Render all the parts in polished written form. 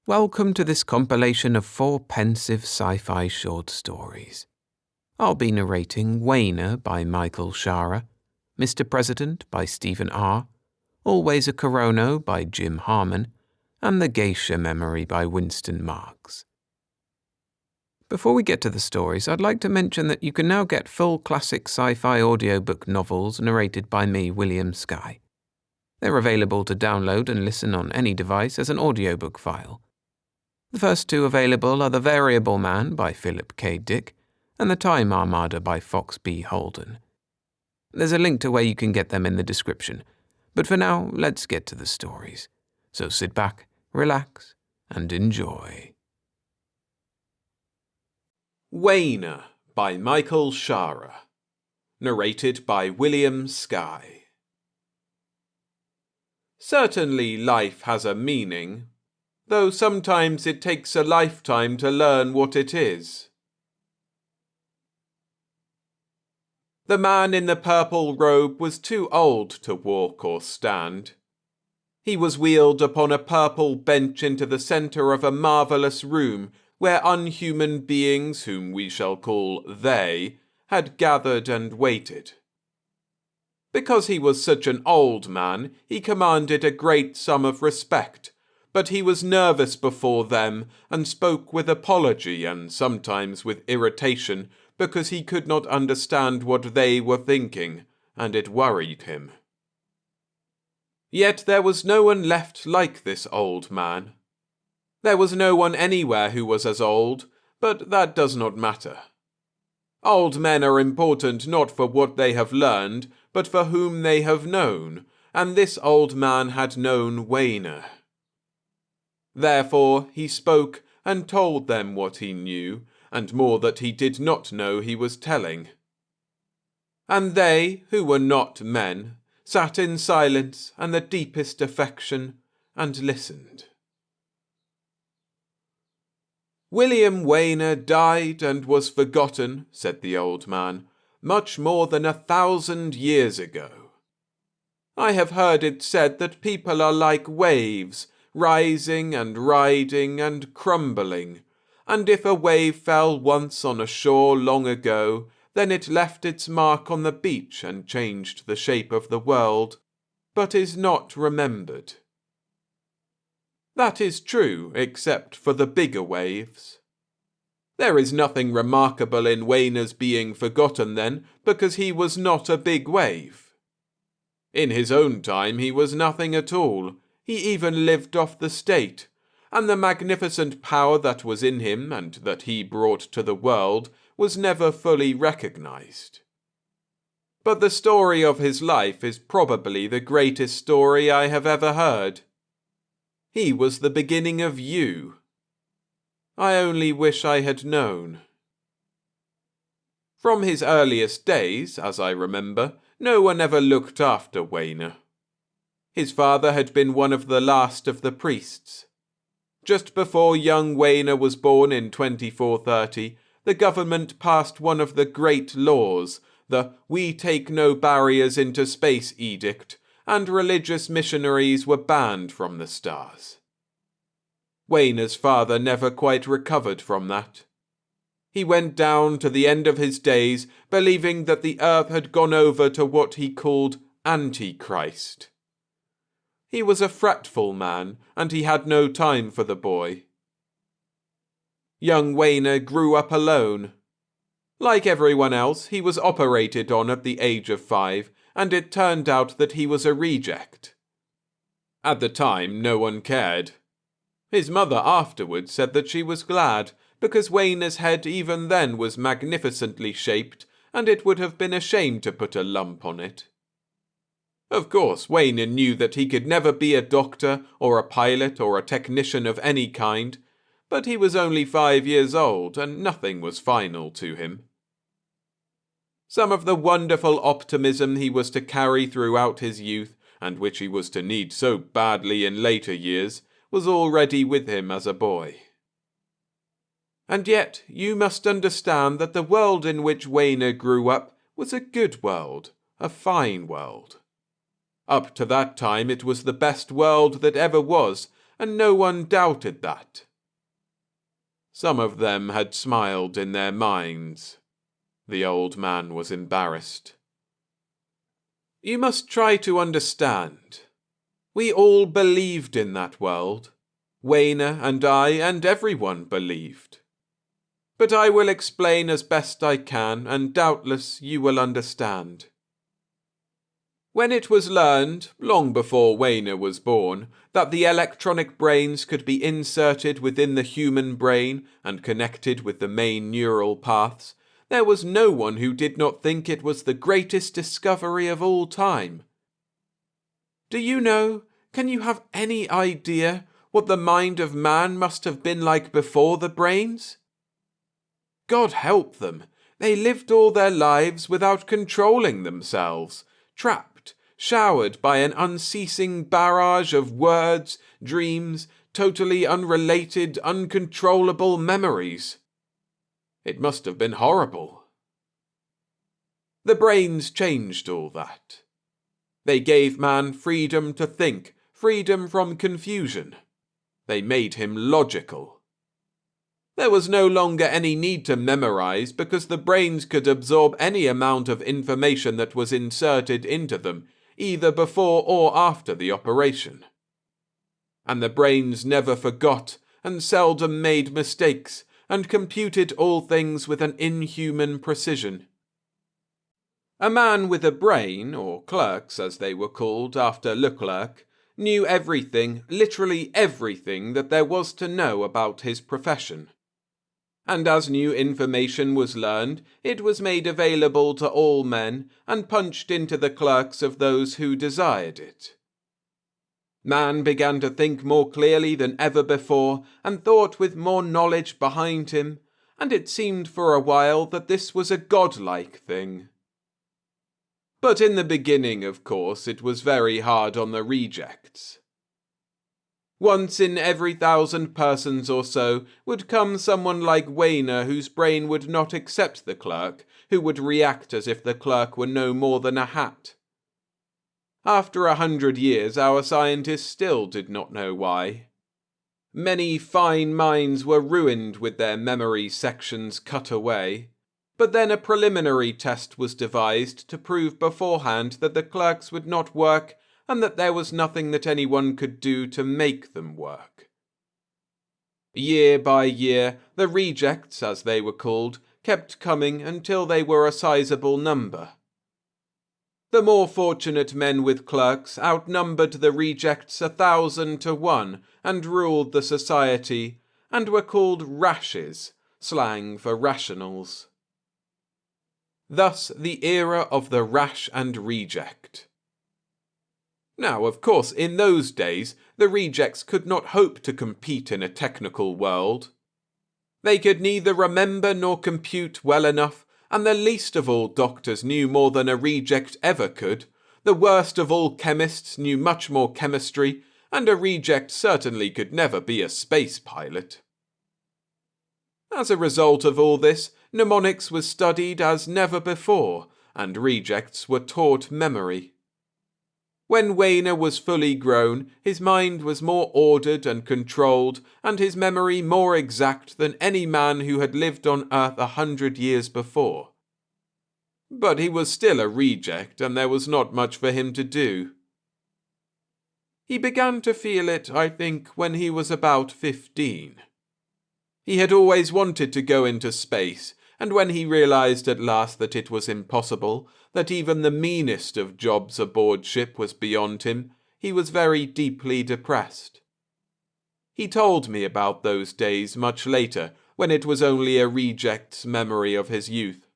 Welcome to this compilation of 4 pensive sci-fi short stories. I'll be narrating Wainer by Michael Shaara, Mr. President by Stephen R., Always a Qurono by Jim Harmon, and The Geisha Memory by Winston Marks. Before we get to the stories, I'd like to mention that you can now get full classic sci-fi audiobook novels narrated by me, William Skye. They're available to download and listen on any device as an audiobook file. The first 2 available are The Variable Man by Philip K. Dick and The Time Armada by Fox B. Holden. There's a link to where you can get them in the description, but for now, let's get to the stories. So sit back, relax, and enjoy. Wainer by Michael Shaara. Narrated by William Skye. Certainly life has a meaning, though sometimes it takes a lifetime to learn what it is. The man in the purple robe was too old to walk or stand. He was wheeled upon a purple bench into the centre of a marvellous room where unhuman beings, whom we shall call they, had gathered and waited. Because he was such an old man, he commanded a great sum of respect, but he was nervous before them and spoke with apology and sometimes with irritation because he could not understand what they were thinking, and it worried him. Yet there was no one left like this old man. There was no one anywhere who was as old, but that does not matter. Old men are important not for what they have learned, but for whom they have known, and this old man had known Wainer. Therefore he spoke and told them what he knew, and more that he did not know he was telling. And they, who were not men, sat in silence and the deepest affection, and listened. William Wainer died and was forgotten, said the old man, much more than 1,000 years ago. I have heard it said that people are like waves, rising and riding and crumbling, and if a wave fell once on a shore long ago, then it left its mark on the beach and changed the shape of the world, but is not remembered. That is true, except for the bigger waves. There is nothing remarkable in Wainer's being forgotten then, because he was not a big wave. In his own time he was nothing at all. He even lived off the state, and the magnificent power that was in him and that he brought to the world was never fully recognized. But the story of his life is probably the greatest story I have ever heard. He was the beginning of you. I only wish I had known. From his earliest days, as I remember, no one ever looked after Wainer. His father had been one of the last of the priests. Just before young Wainer was born in 2430, the government passed one of the great laws, the We Take No Barriers into Space Edict, and religious missionaries were banned from the stars. Wainer's father never quite recovered from that. He went down to the end of his days believing that the earth had gone over to what he called Antichrist. He was a fretful man, and he had no time for the boy. Young Wainer grew up alone. Like everyone else, he was operated on at the age of 5, and it turned out that he was a reject. At the time, no one cared. His mother afterwards said that she was glad, because Wainer's head even then was magnificently shaped, and it would have been a shame to put a lump on it. Of course, Wainer knew that he could never be a doctor or a pilot or a technician of any kind, but he was only 5 years old and nothing was final to him. Some of the wonderful optimism he was to carry throughout his youth, and which he was to need so badly in later years, was already with him as a boy. And yet you must understand that the world in which Wainer grew up was a good world, a fine world. Up to that time it was the best world that ever was, and no one doubted that. Some of them had smiled in their minds. The old man was embarrassed. You must try to understand. We all believed in that world. Wainer and I and everyone believed. But I will explain as best I can, and doubtless you will understand. When it was learned, long before Wainer was born, that the electronic brains could be inserted within the human brain and connected with the main neural paths, there was no one who did not think it was the greatest discovery of all time. Do you know, can you have any idea what the mind of man must have been like before the brains? God help them, they lived all their lives without controlling themselves, trapped, showered by an unceasing barrage of words, dreams, totally unrelated, uncontrollable memories. It must have been horrible. The brains changed all that. They gave man freedom to think, freedom from confusion. They made him logical. There was no longer any need to memorize because the brains could absorb any amount of information that was inserted into them, either before or after the operation. And the brains never forgot and seldom made mistakes and computed all things with an inhuman precision. A man with a brain, or clerks as they were called after Leclerc, knew everything, literally everything that there was to know about his profession. And as new information was learned, it was made available to all men and punched into the clerks of those who desired it. Man began to think more clearly than ever before and thought with more knowledge behind him, and it seemed for a while that this was a godlike thing. But in the beginning, of course, it was very hard on the rejects. Once in every 1,000 persons or so would come someone like Wainer whose brain would not accept the clerk, who would react as if the clerk were no more than a hat. After 100 years, our scientists still did not know why. Many fine minds were ruined with their memory sections cut away, but then a preliminary test was devised to prove beforehand that the clerks would not work and that there was nothing that anyone could do to make them work. Year by year, the rejects, as they were called, kept coming until they were a sizable number. The more fortunate men with clerks outnumbered the rejects 1,000 to 1 and ruled the society, and were called rashes, slang for rationals. Thus the era of the rash and reject. Now, of course, in those days, the rejects could not hope to compete in a technical world. They could neither remember nor compute well enough, and the least of all doctors knew more than a reject ever could. The worst of all chemists knew much more chemistry, and a reject certainly could never be a space pilot. As a result of all this, mnemonics was studied as never before, and rejects were taught memory. When Wainer was fully grown, his mind was more ordered and controlled, and his memory more exact than any man who had lived on Earth 100 years before. But he was still a reject, and there was not much for him to do. He began to feel it, I think, when he was about 15. He had always wanted to go into space, and when he realized at last that it was impossible, that even the meanest of jobs aboard ship was beyond him, he was very deeply depressed. He told me about those days much later, when it was only a reject's memory of his youth.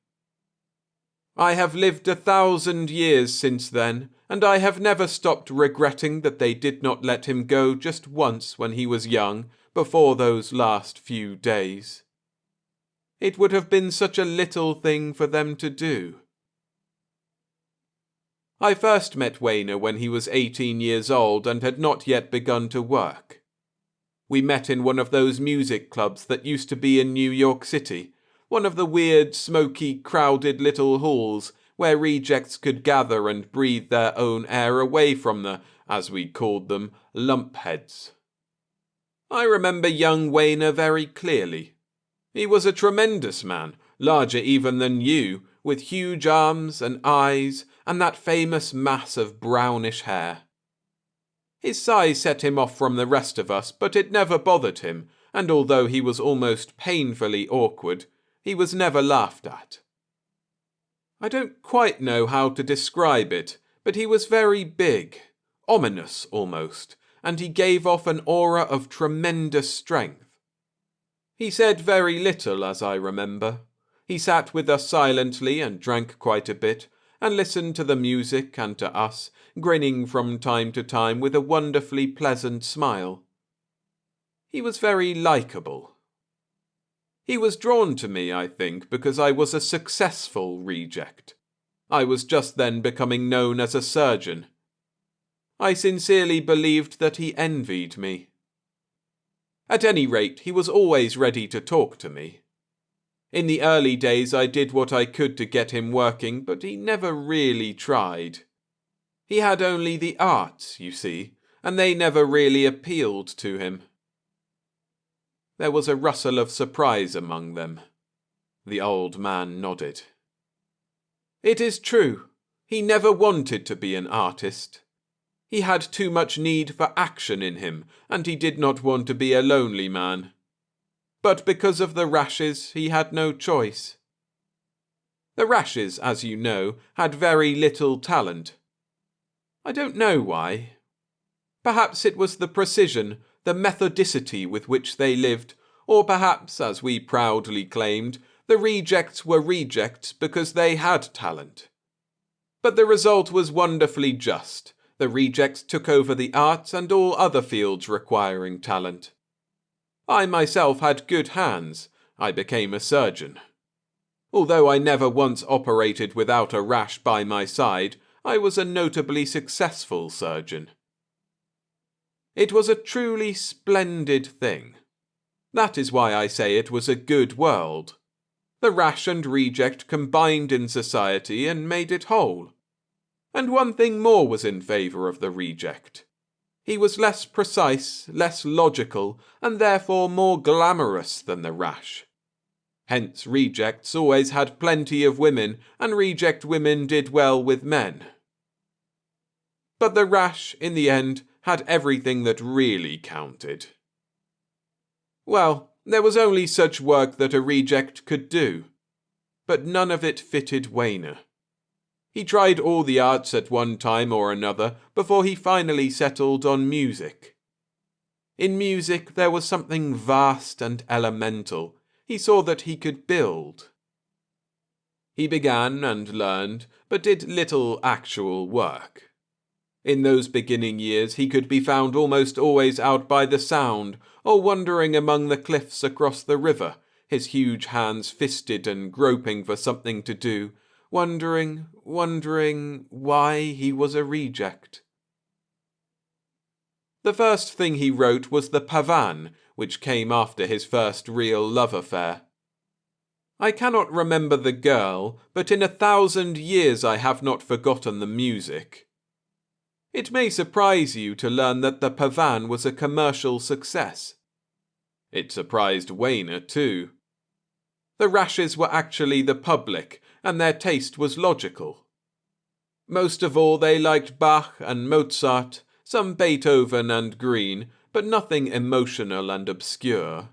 I have lived 1,000 years since then, and I have never stopped regretting that they did not let him go just once when he was young, before those last few days. It would have been such a little thing for them to do. I first met Wainer when he was 18 years old and had not yet begun to work. We met in one of those music clubs that used to be in New York City, one of the weird, smoky, crowded little halls where rejects could gather and breathe their own air away from the, as we called them, lumpheads. I remember young Wainer very clearly. He was a tremendous man, larger even than you, with huge arms and eyes and that famous mass of brownish hair. His size set him off from the rest of us, but it never bothered him, and although he was almost painfully awkward, he was never laughed at. I don't quite know how to describe it, but he was very big, ominous almost, and he gave off an aura of tremendous strength. He said very little, as I remember. He sat with us silently and drank quite a bit, and listened to the music and to us, grinning from time to time with a wonderfully pleasant smile. He was very likeable. He was drawn to me, I think, because I was a successful reject. I was just then becoming known as a surgeon. I sincerely believed that he envied me. At any rate, he was always ready to talk to me. In the early days I did what I could to get him working, but he never really tried. He had only the arts, you see, and they never really appealed to him. There was a rustle of surprise among them. The old man nodded. It is true. He never wanted to be an artist. He had too much need for action in him, and he did not want to be a lonely man. But because of the rashes, he had no choice. The rashes, as you know, had very little talent. I don't know why. Perhaps it was the precision, the methodicity with which they lived, or perhaps, as we proudly claimed, the rejects were rejects because they had talent. But the result was wonderfully just. The rejects took over the arts and all other fields requiring talent. I myself had good hands. I became a surgeon. Although I never once operated without a rash by my side, I was a notably successful surgeon. It was a truly splendid thing. That is why I say it was a good world. The rash and reject combined in society and made it whole. And one thing more was in favour of the reject. He was less precise, less logical, and therefore more glamorous than the rash. Hence rejects always had plenty of women, and reject women did well with men. But the rash, in the end, had everything that really counted. Well, there was only such work that a reject could do. But none of it fitted Wainer. He tried all the arts at one time or another before he finally settled on music. In music there was something vast and elemental. He saw that he could build. He began and learned, but did little actual work. In those beginning years he could be found almost always out by the Sound, or wandering among the cliffs across the river, his huge hands fisted and groping for something to do, wondering why he was a reject. The first thing he wrote was the Pavan, which came after his first real love affair. I cannot remember the girl, but in 1,000 years I have not forgotten the music. It may surprise you to learn that the Pavan was a commercial success. It surprised Wainer too. The rashes were actually the public, and their taste was logical. Most of all they liked Bach and Mozart, some Beethoven and Green, but nothing emotional and obscure.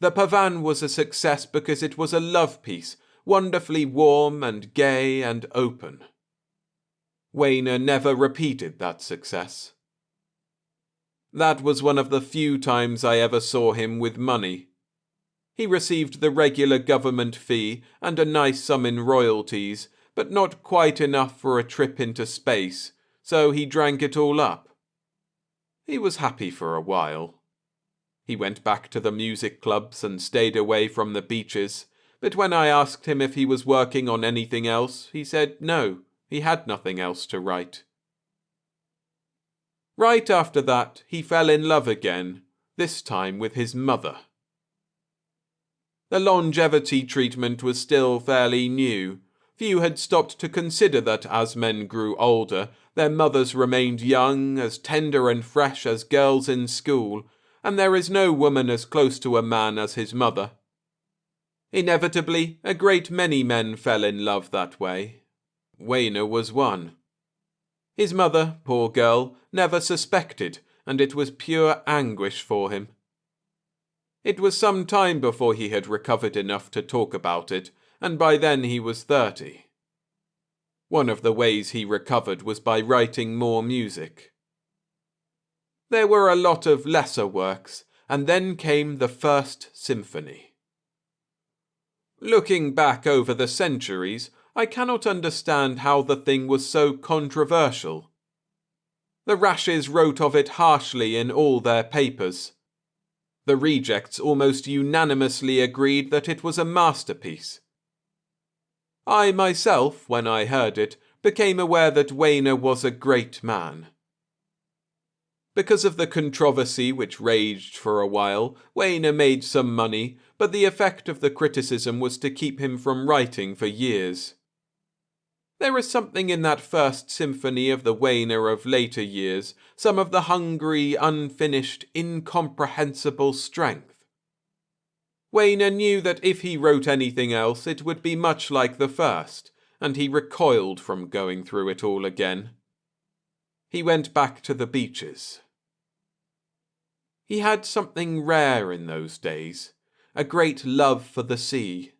The Pavan was a success because it was a love piece, wonderfully warm and gay and open. Wainer never repeated that success. That was one of the few times I ever saw him with money. He received the regular government fee and a nice sum in royalties, but not quite enough for a trip into space, so he drank it all up. He was happy for a while. He went back to the music clubs and stayed away from the beaches, but when I asked him if he was working on anything else, he said no, he had nothing else to write. Right after that, he fell in love again, this time with his mother. The longevity treatment was still fairly new. Few had stopped to consider that as men grew older, their mothers remained young, as tender and fresh as girls in school, and there is no woman as close to a man as his mother. Inevitably, a great many men fell in love that way. Wainer was one. His mother, poor girl, never suspected, and it was pure anguish for him. It was some time before he had recovered enough to talk about it, and by then he was 30. One of the ways he recovered was by writing more music. There were a lot of lesser works, and then came the First Symphony. Looking back over the centuries, I cannot understand how the thing was so controversial. The Rashes wrote of it harshly in all their papers. The rejects almost unanimously agreed that it was a masterpiece. I myself, when I heard it, became aware that Wainer was a great man. Because of the controversy which raged for a while, Wainer made some money, but the effect of the criticism was to keep him from writing for years. There is something in that First Symphony of the Wainer of later years, some of the hungry, unfinished, incomprehensible strength. Wainer knew that if he wrote anything else it would be much like the first, and he recoiled from going through it all again. He went back to the beaches. He had something rare in those days, a great love for the sea.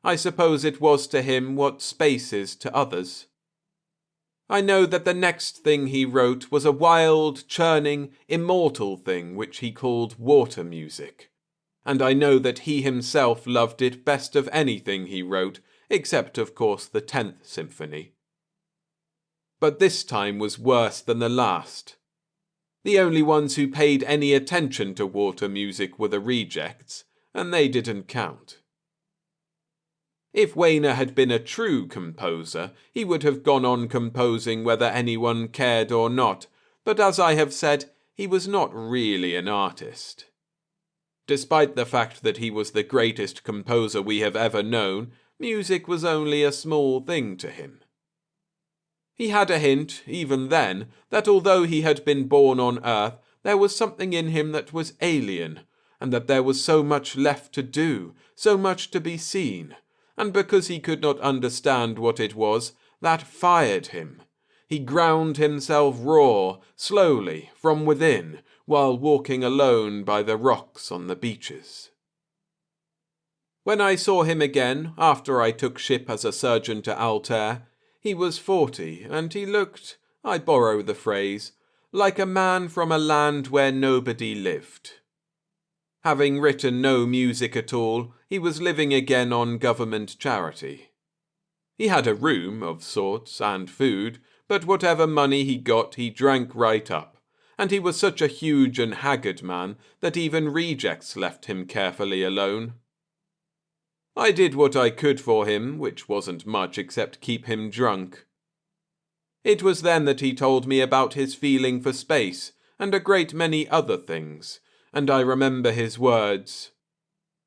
I suppose it was to him what space is to others. I know that the next thing he wrote was a wild, churning, immortal thing which he called water music, and I know that he himself loved it best of anything he wrote, except of course the 10th Symphony. But this time was worse than the last. The only ones who paid any attention to water music were the rejects, and they didn't count. If Wainer had been a true composer, he would have gone on composing whether anyone cared or not, but as I have said, he was not really an artist. Despite the fact that he was the greatest composer we have ever known, music was only a small thing to him. He had a hint, even then, that although he had been born on Earth, there was something in him that was alien, and that there was so much left to do, so much to be seen, and because he could not understand what it was, that fired him. He ground himself raw, slowly, from within, while walking alone by the rocks on the beaches. When I saw him again, after I took ship as a surgeon to Altair, he was 40, and he looked, I borrow the phrase, like a man from a land where nobody lived. Having written no music at all, he was living again on government charity. He had a room, of sorts, and food, but whatever money he got he drank right up, and he was such a huge and haggard man that even rejects left him carefully alone. I did what I could for him, which wasn't much except keep him drunk. It was then that he told me about his feeling for space, and a great many other things, and I remember his words,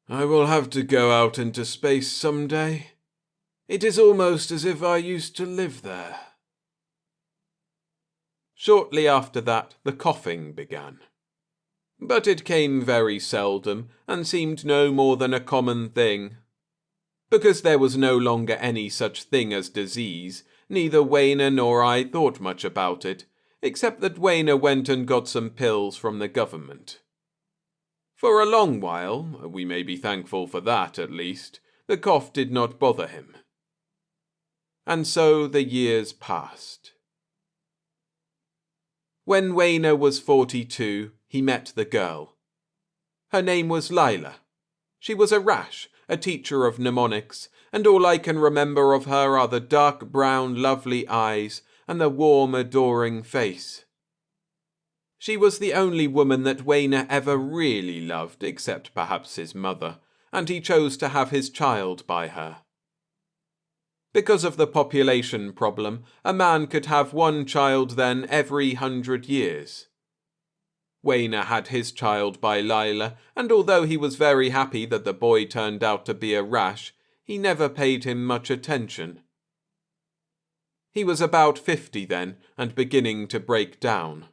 "I will have to go out into space some day. It is almost as if I used to live there." Shortly after that, the coughing began. But it came very seldom, and seemed no more than a common thing. Because there was no longer any such thing as disease, neither Wainer nor I thought much about it, except that Wainer went and got some pills from the government. For a long while, we may be thankful for that at least, the cough did not bother him. And so the years passed. When Wainer was 42, he met the girl. Her name was Lila. She was a Rash, a teacher of mnemonics, and all I can remember of her are the dark brown lovely eyes and the warm adoring face. She was the only woman that Wainer ever really loved, except perhaps his mother, and he chose to have his child by her. Because of the population problem, a man could have one child then every 100 years. Wainer had his child by Lila, and although he was very happy that the boy turned out to be a Rash, he never paid him much attention. He was about 50 then, and beginning to break down.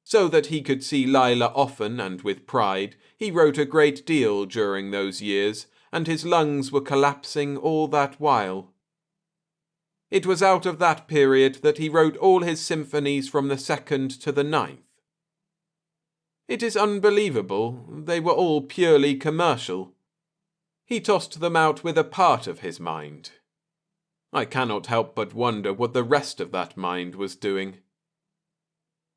So that he could see Lila often and with pride, he wrote a great deal during those years, and his lungs were collapsing all that while. It was out of that period that he wrote all his symphonies from the 2nd to the 9th. It is unbelievable, they were all purely commercial. He tossed them out with a part of his mind. I cannot help but wonder what the rest of that mind was doing.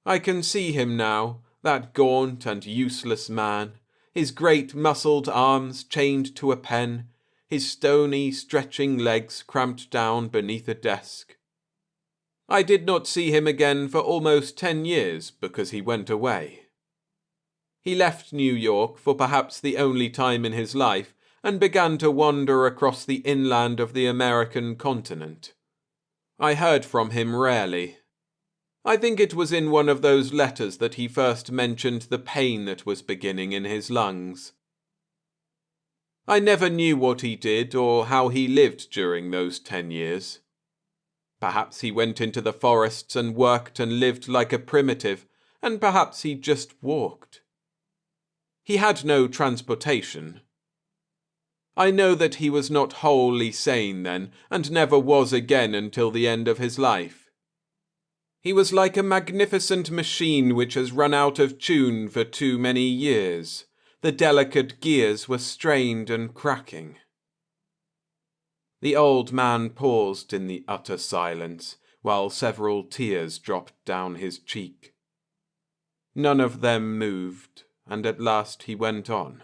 I can see him now, that gaunt and useless man, his great muscled arms chained to a pen, his stony, stretching legs cramped down beneath a desk. I did not see him again for almost 10 years because he went away. He left New York for perhaps the only time in his life and began to wander across the inland of the American continent. I heard from him rarely. I think it was in one of those letters that he first mentioned the pain that was beginning in his lungs. I never knew what he did or how he lived during those 10 years. Perhaps he went into the forests and worked and lived like a primitive, and perhaps he just walked. He had no transportation. I know that he was not wholly sane then, and never was again until the end of his life. He was like a magnificent machine which has run out of tune for too many years. The delicate gears were strained and cracking. The old man paused in the utter silence, while several tears dropped down his cheek. None of them moved, and at last he went on.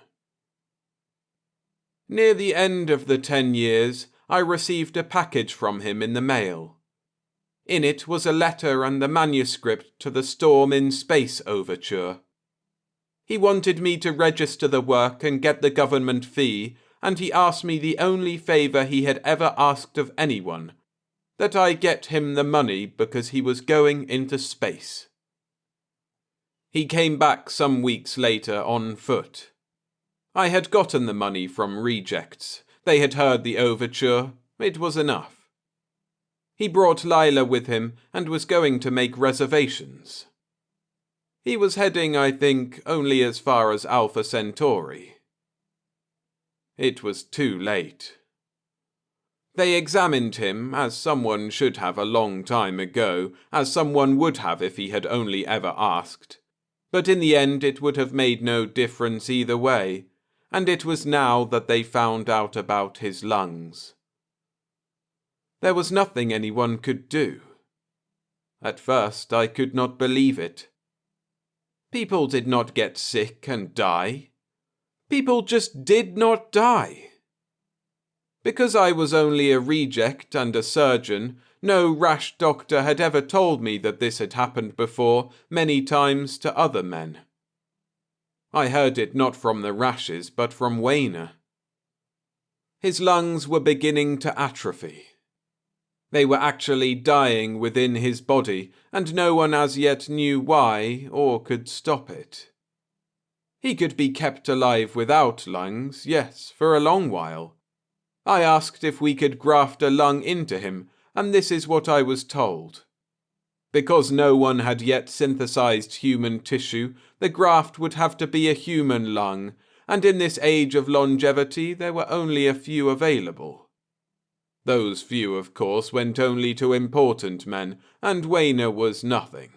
Near the end of the 10 years, I received a package from him in the mail. In it was a letter and the manuscript to the Storm in Space overture. He wanted me to register the work and get the government fee, and he asked me the only favor he had ever asked of anyone, that I get him the money because he was going into space. He came back some weeks later on foot. I had gotten the money from rejects. They had heard the overture. It was enough. He brought Lila with him and was going to make reservations. He was heading, I think, only as far as Alpha Centauri. It was too late. They examined him, as someone should have a long time ago, as someone would have if he had only ever asked. But in the end it would have made no difference either way, and it was now that they found out about his lungs. There was nothing anyone could do. At first I could not believe it. People did not get sick and die. People just did not die. Because I was only a reject and a surgeon, no rash doctor had ever told me that this had happened before many times to other men. I heard it not from the rashes, but from Wainer. His lungs were beginning to atrophy. They were actually dying within his body, and no one as yet knew why or could stop it. He could be kept alive without lungs, yes, for a long while. I asked if we could graft a lung into him, and this is what I was told. Because no one had yet synthesized human tissue, the graft would have to be a human lung, and in this age of longevity there were only a few available. Those few, of course, went only to important men, and Wainer was nothing.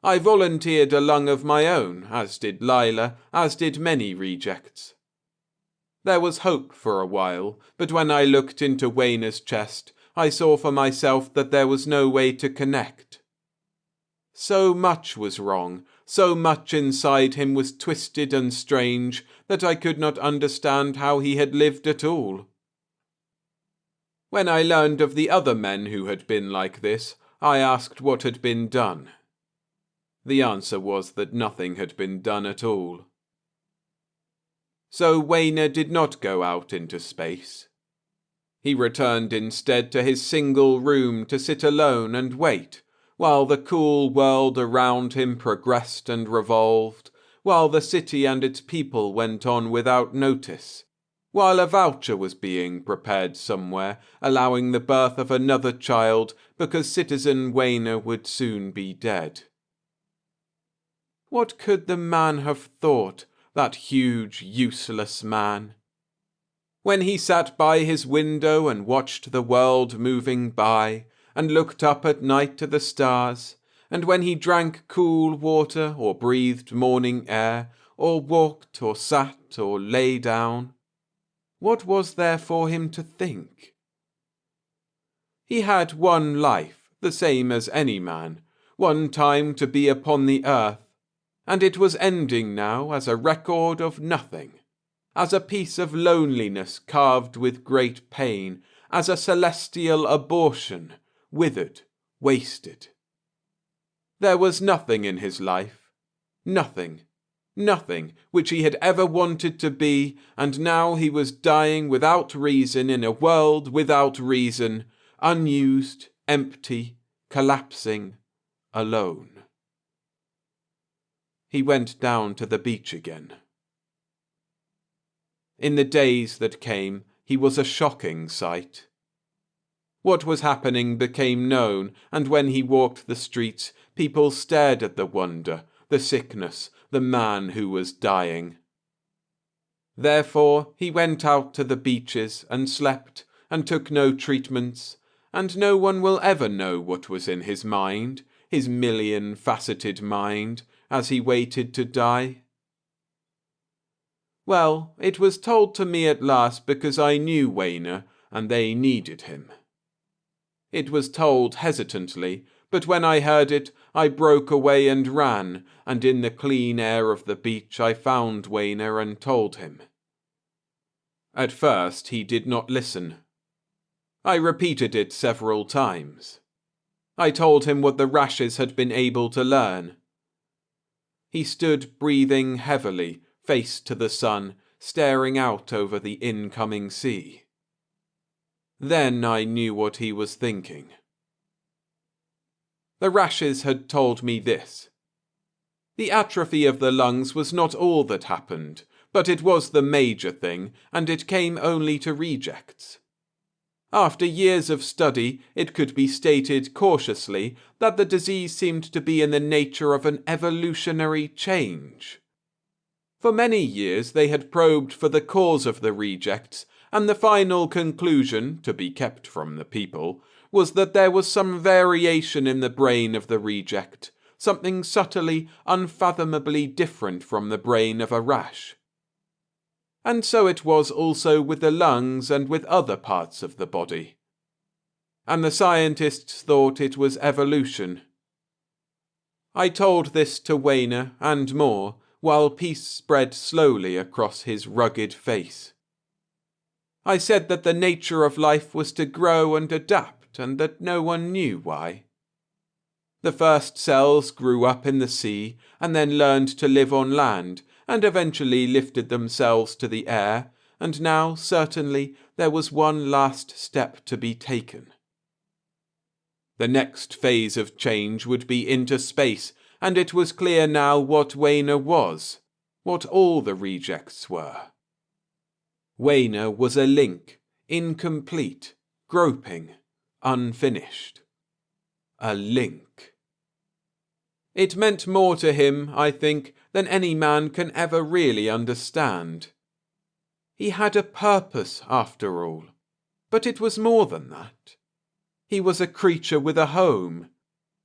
I volunteered a lung of my own, as did Lila, as did many rejects. There was hope for a while, but when I looked into Wainer's chest, I saw for myself that there was no way to connect. So much was wrong, so much inside him was twisted and strange, that I could not understand how he had lived at all. When I learned of the other men who had been like this, I asked what had been done. The answer was that nothing had been done at all. So Wainer did not go out into space. He returned instead to his single room to sit alone and wait, while the cool world around him progressed and revolved, while the city and its people went on without notice, while a voucher was being prepared somewhere, allowing the birth of another child because citizen Wainer would soon be dead. What could the man have thought, that huge, useless man? When he sat by his window and watched the world moving by, and looked up at night to the stars, and when he drank cool water, or breathed morning air, or walked, or sat, or lay down, what was there for him to think? He had one life, the same as any man, one time to be upon the earth, and it was ending now as a record of nothing, as a piece of loneliness carved with great pain, as a celestial abortion, withered, wasted. There was nothing in his life, nothing which he had ever wanted to be, and now he was dying without reason in a world without reason, unused, empty, collapsing, alone. He went down to the beach again. In the days that came, he was a shocking sight. What was happening became known, and when he walked the streets, people stared at the wonder, the sickness, the man who was dying. Therefore he went out to the beaches and slept and took no treatments, and no one will ever know what was in his mind, his million-faceted mind, as he waited to die. Well, it was told to me at last because I knew Wainer, and they needed him. It was told hesitantly, but when I heard it, I broke away and ran, and in the clean air of the beach I found Wainer and told him. At first he did not listen. I repeated it several times. I told him what the rashes had been able to learn. He stood breathing heavily, face to the sun, staring out over the incoming sea. Then I knew what he was thinking. The rashes had told me this. The atrophy of the lungs was not all that happened, but it was the major thing, and it came only to rejects. After years of study, it could be stated cautiously that the disease seemed to be in the nature of an evolutionary change. For many years they had probed for the cause of the rejects, and the final conclusion, to be kept from the people, was that there was some variation in the brain of the reject, something subtly, unfathomably different from the brain of a rash. And so it was also with the lungs and with other parts of the body. And the scientists thought it was evolution. I told this to Wainer and more, while peace spread slowly across his rugged face. I said that the nature of life was to grow and adapt, and that no one knew why. The first cells grew up in the sea, and then learned to live on land, and eventually lifted themselves to the air, and now, certainly, there was one last step to be taken. The next phase of change would be into space, and it was clear now what Wainer was, what all the rejects were. Wainer was a link, incomplete, groping, unfinished. A link. It meant more to him, I think, than any man can ever really understand. He had a purpose, after all, but it was more than that. He was a creature with a home.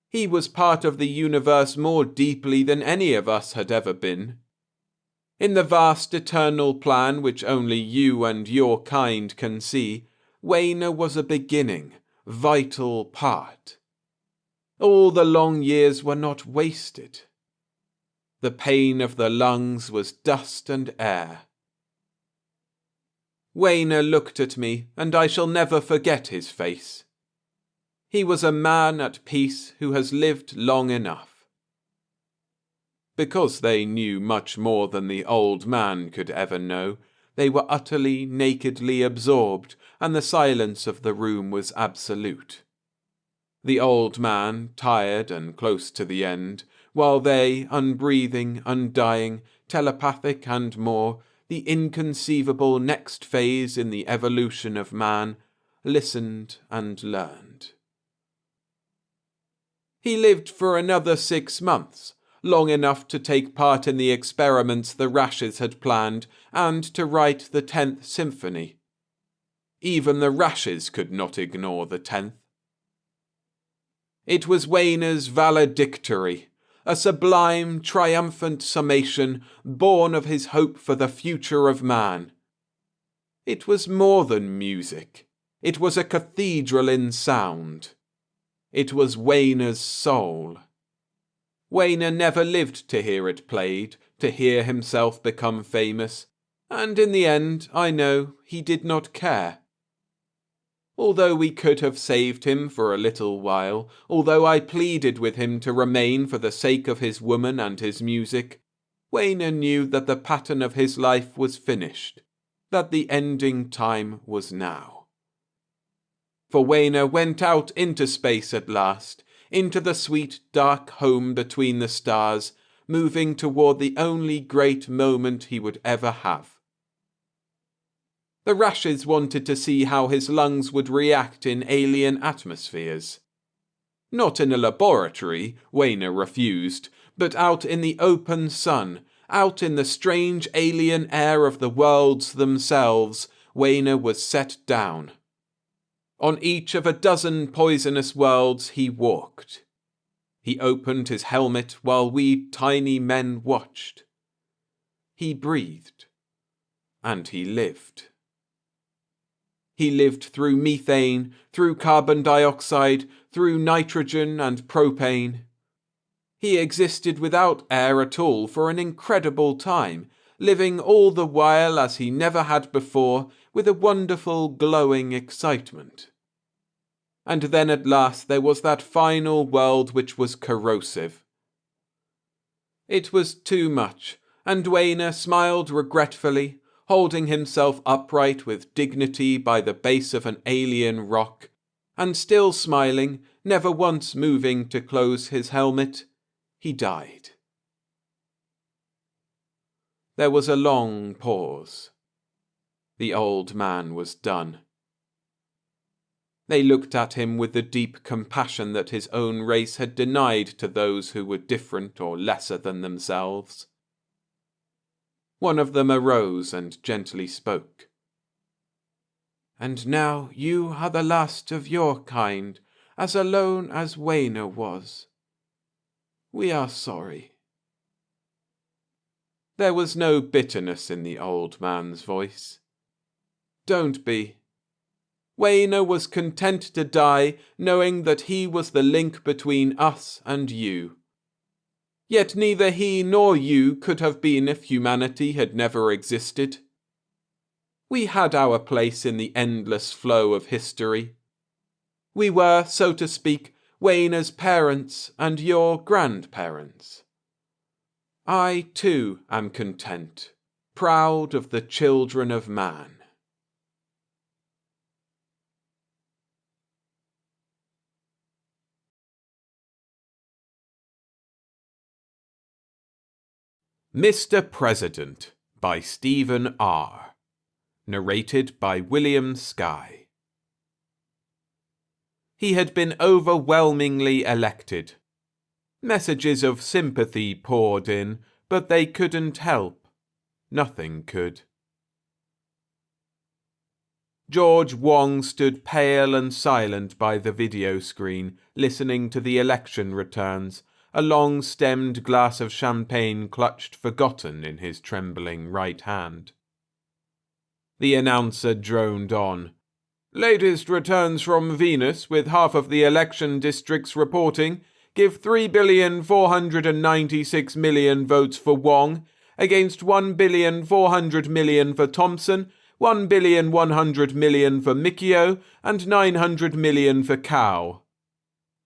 He was part of the universe more deeply than any of us had ever been. In the vast eternal plan which only you and your kind can see, Wainer was a beginning, vital part. All the long years were not wasted. The pain of the lungs was dust and air. Wainer looked at me, and I shall never forget his face. He was a man at peace who has lived long enough. Because they knew much more than the old man could ever know, they were utterly, nakedly absorbed, and the silence of the room was absolute. The old man, tired and close to the end, while they, unbreathing, undying, telepathic and more, the inconceivable next phase in the evolution of man, listened and learned. He lived for another 6 months, long enough to take part in the experiments the Rashes had planned and to write the 10th Symphony. Even the Rashes could not ignore the 10th. It was Wainer's valedictory, a sublime, triumphant summation born of his hope for the future of man. It was more than music. It was a cathedral in sound. It was Wainer's soul. Wainer never lived to hear it played, to hear himself become famous, and in the end, I know, he did not care. Although we could have saved him for a little while, although I pleaded with him to remain for the sake of his woman and his music, Wainer knew that the pattern of his life was finished, that the ending time was now. For Wainer went out into space at last, into the sweet dark home between the stars, moving toward the only great moment he would ever have. The Rashes wanted to see how his lungs would react in alien atmospheres. Not in a laboratory, Wainer refused, but out in the open sun, out in the strange alien air of the worlds themselves, Wainer was set down. On each of a dozen poisonous worlds he walked. He opened his helmet while we tiny men watched. He breathed. And he lived. He lived through methane, through carbon dioxide, through nitrogen and propane. He existed without air at all for an incredible time, living all the while as he never had before, with a wonderful glowing excitement. And then at last there was that final world which was corrosive. It was too much, and Wainer smiled regretfully, holding himself upright with dignity by the base of an alien rock, and still smiling, never once moving to close his helmet, he died. There was a long pause. The old man was done. They looked at him with the deep compassion that his own race had denied to those who were different or lesser than themselves. One of them arose and gently spoke. "And now you are the last of your kind, as alone as Wainer was. We are sorry." There was no bitterness in the old man's voice. "Don't be. Wainer was content to die, knowing that he was the link between us and you. Yet neither he nor you could have been if humanity had never existed. We had our place in the endless flow of history. We were, so to speak, Wainer's parents and your grandparents. I, too, am content, proud of the children of man." Mr. President by Stephen R. Narrated by William Skye. He had been overwhelmingly elected. Messages of sympathy poured in, but they couldn't help. Nothing could. George Wong stood pale and silent by the video screen, listening to the election returns, a long-stemmed glass of champagne clutched forgotten in his trembling right hand. The announcer droned on. "Latest returns from Venus, with half of the election districts reporting, give 3,496,000,000 votes for Wong, against 1,400,000,000 for Thompson, 1,100,000,000 for Mikio, and 900,000,000 for Cow.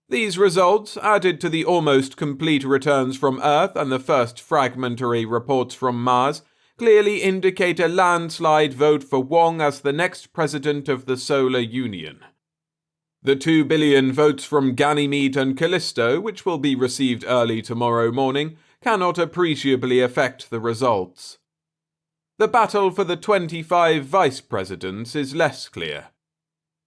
These results, added to the almost complete returns from Earth and the first fragmentary reports from Mars, clearly indicate a landslide vote for Wong as the next president of the Solar Union. The 2 billion votes from Ganymede and Callisto, which will be received early tomorrow morning, cannot appreciably affect the results. The battle for the 25 vice presidents is less clear.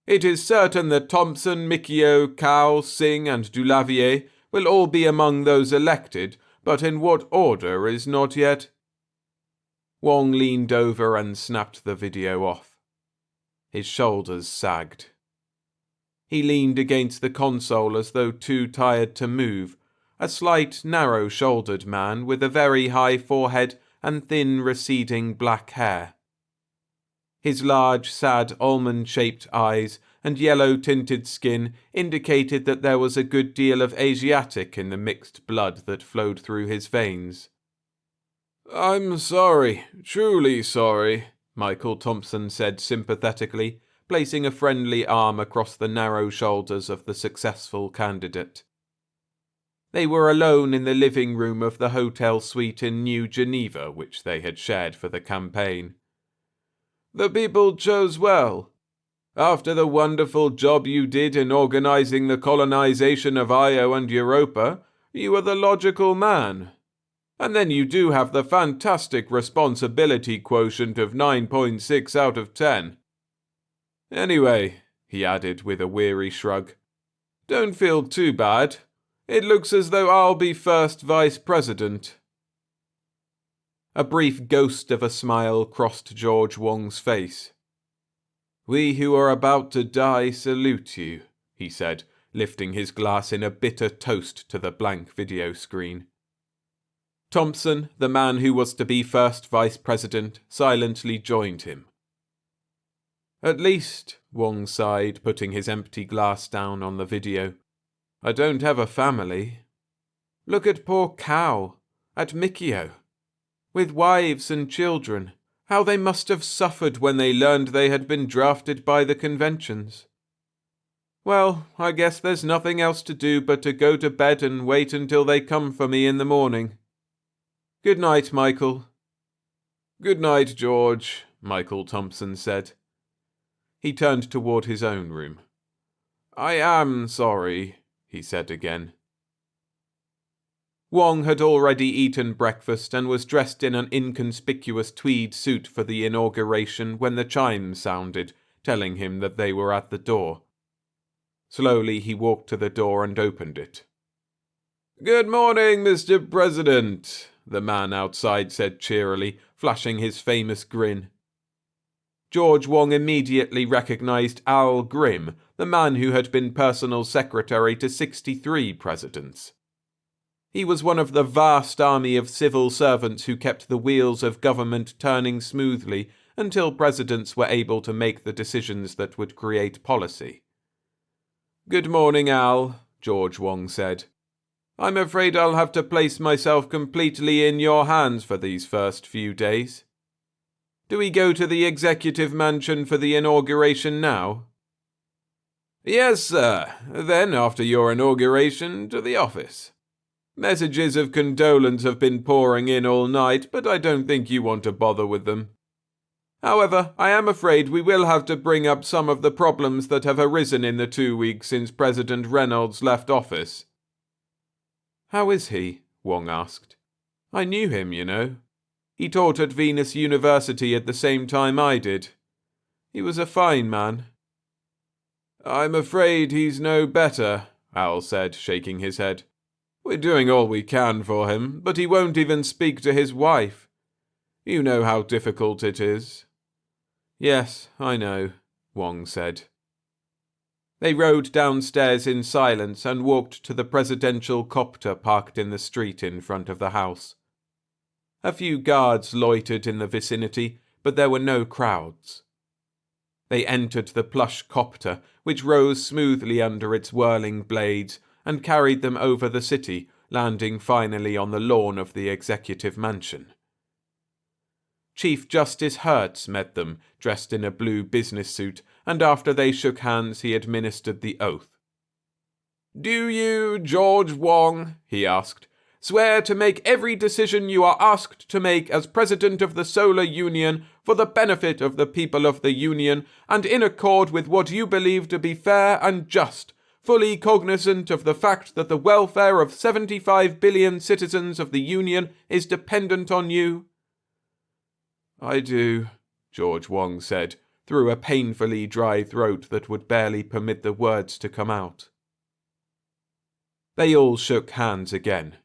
It is certain that Thompson, Mikio, Cow, Singh, and Dulavier will all be among those elected, but in what order is not yet. Wong leaned over and snapped the video off. His shoulders sagged. He leaned against the console as though too tired to move, a slight, narrow-shouldered man with a very high forehead and thin, receding black hair. His large, sad, almond-shaped eyes and yellow-tinted skin indicated that there was a good deal of Asiatic in the mixed blood that flowed through his veins. "I'm sorry, truly sorry," Michael Thompson said sympathetically, placing a friendly arm across the narrow shoulders of the successful candidate. They were alone in the living room of the hotel suite in New Geneva, which they had shared for the campaign. "The people chose well. After the wonderful job you did in organizing the colonization of Io and Europa, you were the logical man. And then you do have the fantastic responsibility quotient of 9.6 out of 10. Anyway," he added with a weary shrug, "don't feel too bad. It looks as though I'll be first vice president." A brief ghost of a smile crossed George Wong's face. "We who are about to die salute you," he said, lifting his glass in a bitter toast to the blank video screen. Thompson, the man who was to be first vice president, silently joined him. "At least," Wong sighed, putting his empty glass down on the video, "I don't have a family. Look at poor Cow, at Mikio. With wives and children, how they must have suffered when they learned they had been drafted by the conventions. Well, I guess there's nothing else to do but to go to bed and wait until they come for me in the morning. Good night, Michael." "Good night, George," Michael Thompson said. He turned toward his own room. "I am sorry," he said again. Wong had already eaten breakfast and was dressed in an inconspicuous tweed suit for the inauguration when the chimes sounded, telling him that they were at the door. Slowly he walked to the door and opened it. "Good morning, Mr. President," the man outside said cheerily, flashing his famous grin. George Wong immediately recognized Al Grimm, the man who had been personal secretary to 63 presidents. He was one of the vast army of civil servants who kept the wheels of government turning smoothly until presidents were able to make the decisions that would create policy. "Good morning, Al," George Wong said. "I'm afraid I'll have to place myself completely in your hands for these first few days. Do we go to the executive mansion for the inauguration now?" "Yes, sir. Then, after your inauguration, to the office. Messages of condolence have been pouring in all night, but I don't think you want to bother with them. However, I am afraid we will have to bring up some of the problems that have arisen in the 2 weeks since President Reynolds left office." "How is he?" Wong asked. "I knew him, you know. He taught at Venus University at the same time I did. He was a fine man." "I'm afraid he's no better," Al said, shaking his head. "We're doing all we can for him, but he won't even speak to his wife. You know how difficult it is." "Yes, I know," Wong said. They rode downstairs in silence and walked to the presidential copter parked in the street in front of the house. A few guards loitered in the vicinity, but there were no crowds. They entered the plush copter, which rose smoothly under its whirling blades, and carried them over the city, landing finally on the lawn of the executive mansion. Chief Justice Hertz met them, dressed in a blue business suit, and after they shook hands he administered the oath. "Do you, George Wong," he asked, "swear to make every decision you are asked to make as President of the Solar Union for the benefit of the people of the Union and in accord with what you believe to be fair and just, fully cognizant of the fact that the welfare of 75 billion citizens of the Union is dependent on you?" "I do," George Wong said, through a painfully dry throat that would barely permit the words to come out. They all shook hands again.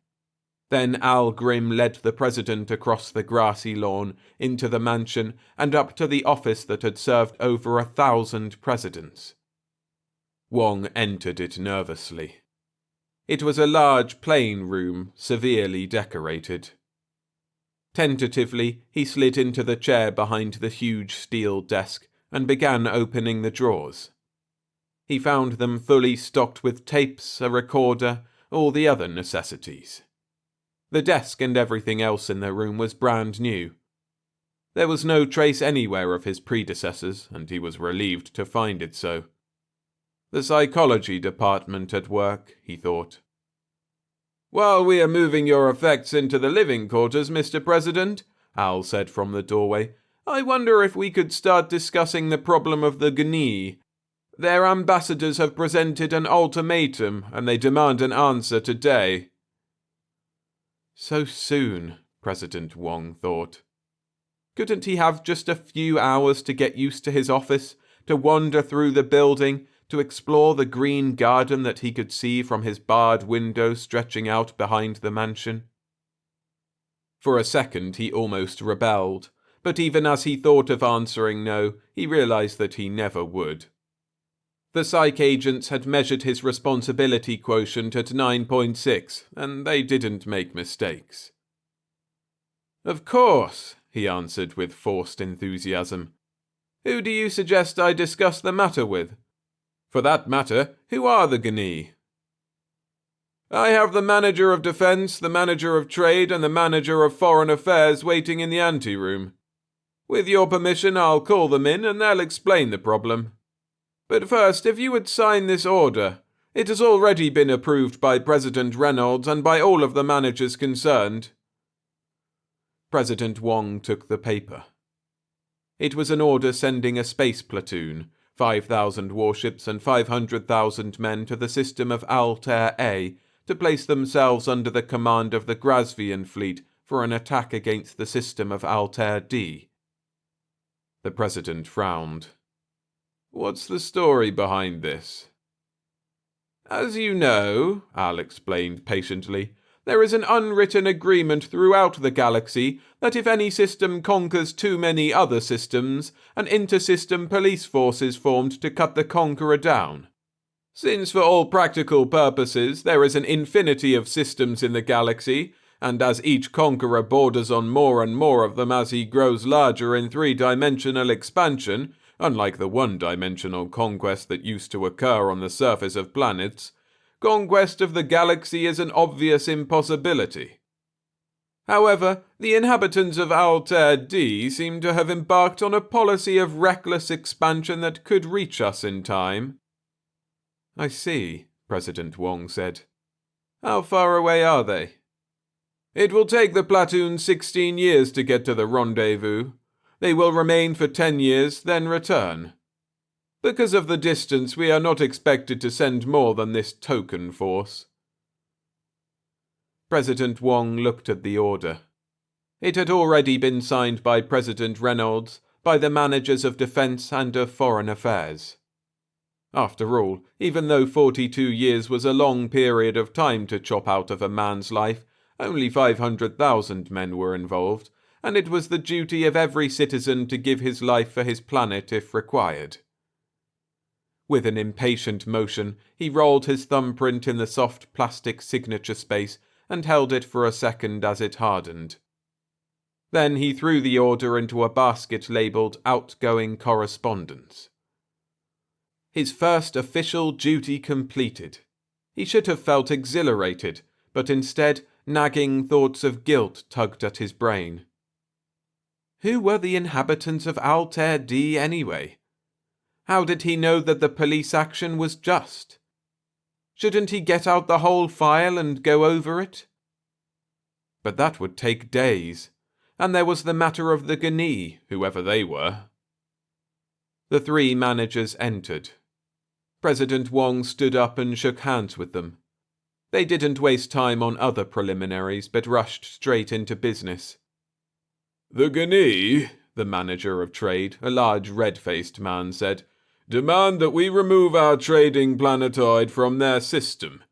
Then Al Grim led the president across the grassy lawn, into the mansion, and up to the office that had served over 1,000 presidents. Wong entered it nervously. It was a large, plain room, severely decorated. Tentatively, he slid into the chair behind the huge steel desk and began opening the drawers. He found them fully stocked with tapes, a recorder, all the other necessities. The desk and everything else in the room was brand new. There was no trace anywhere of his predecessors, and he was relieved to find it so. The psychology department at work, he thought. "While we are moving your effects into the living quarters, Mr. President," Al said from the doorway, "I wonder if we could start discussing the problem of the Gnee. Their ambassadors have presented an ultimatum, and they demand an answer today." So soon, President Wong thought. Couldn't he have just a few hours to get used to his office, to wander through the building, to explore the green garden that he could see from his barred window stretching out behind the mansion? For a second he almost rebelled, but even as he thought of answering no, he realized that he never would. The psych agents had measured his responsibility quotient at 9.6, and they didn't make mistakes. "Of course," he answered with forced enthusiasm. "Who do you suggest I discuss the matter with? For that matter, who are the Gnee?" "I have the manager of defense, the manager of trade, and the manager of foreign affairs waiting in the anteroom. With your permission, I'll call them in and they'll explain the problem. But first, if you would sign this order. It has already been approved by President Reynolds and by all of the managers concerned." President Wong took the paper. It was an order sending a space platoon, 5,000 warships and 500,000 men to the system of Altair A to place themselves under the command of the Grasvian fleet for an attack against the system of Altair D. The president frowned. "What's the story behind this?" "As you know," Al explained patiently, "there is an unwritten agreement throughout the galaxy that if any system conquers too many other systems, an inter-system police force is formed to cut the conqueror down. Since for all practical purposes there is an infinity of systems in the galaxy, and as each conqueror borders on more and more of them as he grows larger in three-dimensional expansion, unlike the one-dimensional conquest that used to occur on the surface of planets, conquest of the galaxy is an obvious impossibility. However, the inhabitants of Altair D seem to have embarked on a policy of reckless expansion that could reach us in time." "I see," President Wong said. "How far away are they?" "It will take the platoon 16 years to get to the rendezvous. They will remain for 10 years, then return. Because of the distance, we are not expected to send more than this token force." President Wong looked at the order. It had already been signed by President Reynolds, by the managers of defense and of foreign affairs. After all, even though 42 years was a long period of time to chop out of a man's life, only 500,000 men were involved, and it was the duty of every citizen to give his life for his planet if required. With an impatient motion, he rolled his thumbprint in the soft plastic signature space and held it for a second as it hardened. Then he threw the order into a basket labelled Outgoing Correspondence. His first official duty completed. He should have felt exhilarated, but instead, nagging thoughts of guilt tugged at his brain. Who were the inhabitants of Altair D anyway? How did he know that the police action was just? Shouldn't he get out the whole file and go over it? But that would take days, and there was the matter of the Gnee, whoever they were. The three managers entered. President Wong stood up and shook hands with them. They didn't waste time on other preliminaries, but rushed straight into business. "The Gnee," the manager of trade, a large red-faced man, said, "demand that we remove our trading planetoid from their system.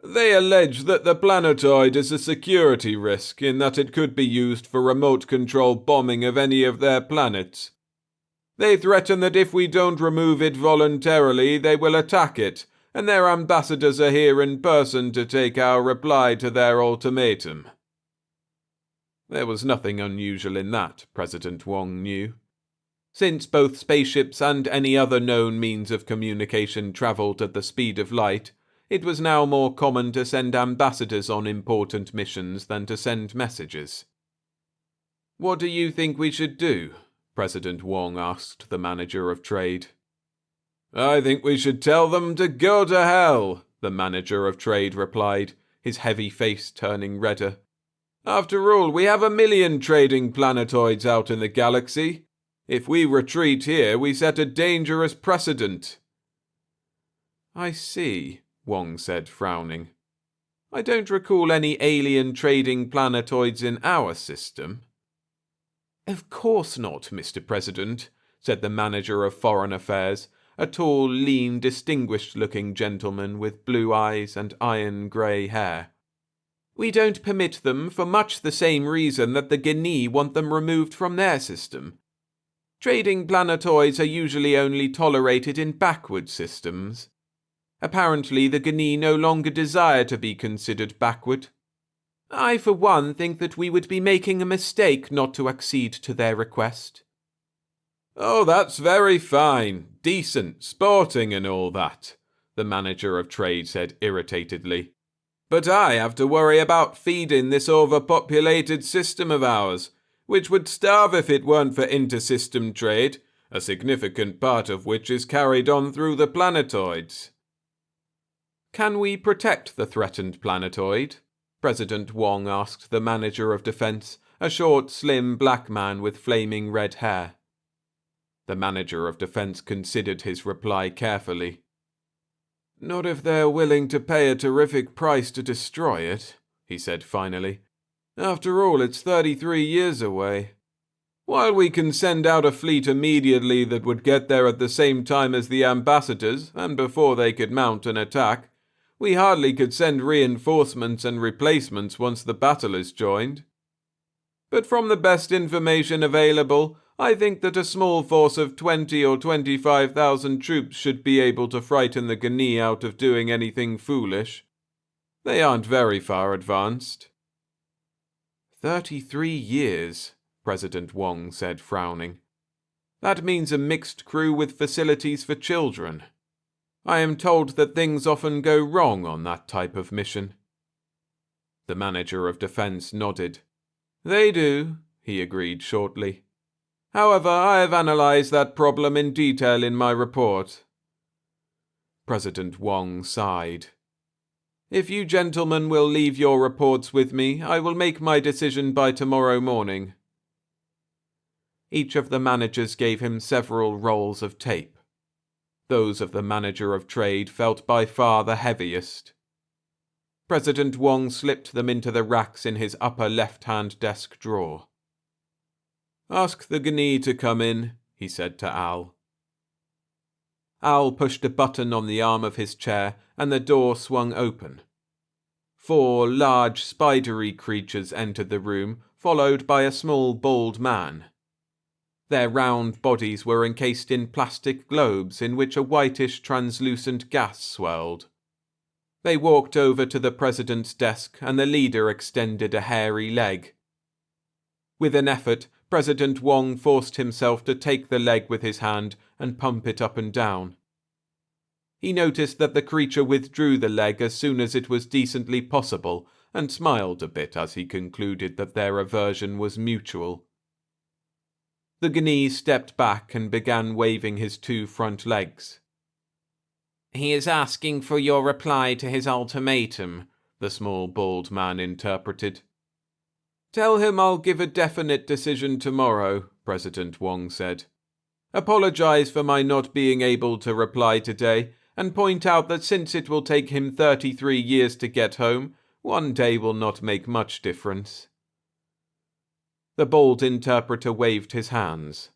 They allege that the planetoid is a security risk in that it could be used for remote control bombing of any of their planets. They threaten that if we don't remove it voluntarily, they will attack it, and their ambassadors are here in person to take our reply to their ultimatum. There was nothing unusual in that, President Wong knew. Since both spaceships and any other known means of communication travelled at the speed of light, it was now more common to send ambassadors on important missions than to send messages. "What do you think we should do?" President Wong asked the manager of trade. "I think we should tell them to go to hell," the manager of trade replied, his heavy face turning redder. "After all, we have 1,000,000 trading planetoids out in the galaxy. If we retreat here, we set a dangerous precedent." "I see," Wong said, frowning. "I don't recall any alien trading planetoids in our system." "Of course not, Mr. President," said the manager of foreign affairs, a tall, lean, distinguished-looking gentleman with blue eyes and iron-grey hair. "We don't permit them for much the same reason that the Gini want them removed from their system. Trading planetoids are usually only tolerated in backward systems. Apparently, the Gini no longer desire to be considered backward. I, for one, think that we would be making a mistake not to accede to their request." "Oh, that's very fine, decent, sporting and all that," the manager of trade said irritatedly. "But I have to worry about feeding this overpopulated system of ours, which would starve if it weren't for inter-system trade, a significant part of which is carried on through the planetoids." "Can we protect the threatened planetoid?" President Wong asked the manager of defense, a short, slim black man with flaming red hair. The manager of defense considered his reply carefully. "Not if they're willing to pay a terrific price to destroy it," he said finally. "After all, it's 33 years away. While we can send out a fleet immediately that would get there at the same time as the ambassadors and before they could mount an attack, we hardly could send reinforcements and replacements once the battle is joined. But from the best information available, I think that a small force of 20 or 25,000 troops should be able to frighten the Gini out of doing anything foolish. They aren't very far advanced." 33 years, President Wong said, frowning. "That means a mixed crew with facilities for children. I am told that things often go wrong on that type of mission." The manager of defense nodded. "They do," he agreed shortly. "However, I have analyzed that problem in detail in my report." President Wong sighed. "If you gentlemen will leave your reports with me, I will make my decision by tomorrow morning." Each of the managers gave him several rolls of tape. Those of the manager of trade felt by far the heaviest. President Wong slipped them into the racks in his upper left-hand desk drawer. "Ask the Gini to come in," he said to Al. Al pushed a button on the arm of his chair, and the door swung open. 4 large, spidery creatures entered the room, followed by a small, bald man. Their round bodies were encased in plastic globes in which a whitish, translucent gas swirled. They walked over to the president's desk, and the leader extended a hairy leg. With an effort, President Wong forced himself to take the leg with his hand and pump it up and down. He noticed that the creature withdrew the leg as soon as it was decently possible, and smiled a bit as he concluded that their aversion was mutual. The Gini stepped back and began waving his 2 front legs. "He is asking for your reply to his ultimatum," the small bald man interpreted. "Tell him I'll give a definite decision tomorrow," President Wong said. "Apologize for my not being able to reply today, and point out that since it will take him 33 years to get home, one day will not make much difference." The bald interpreter waved his hands.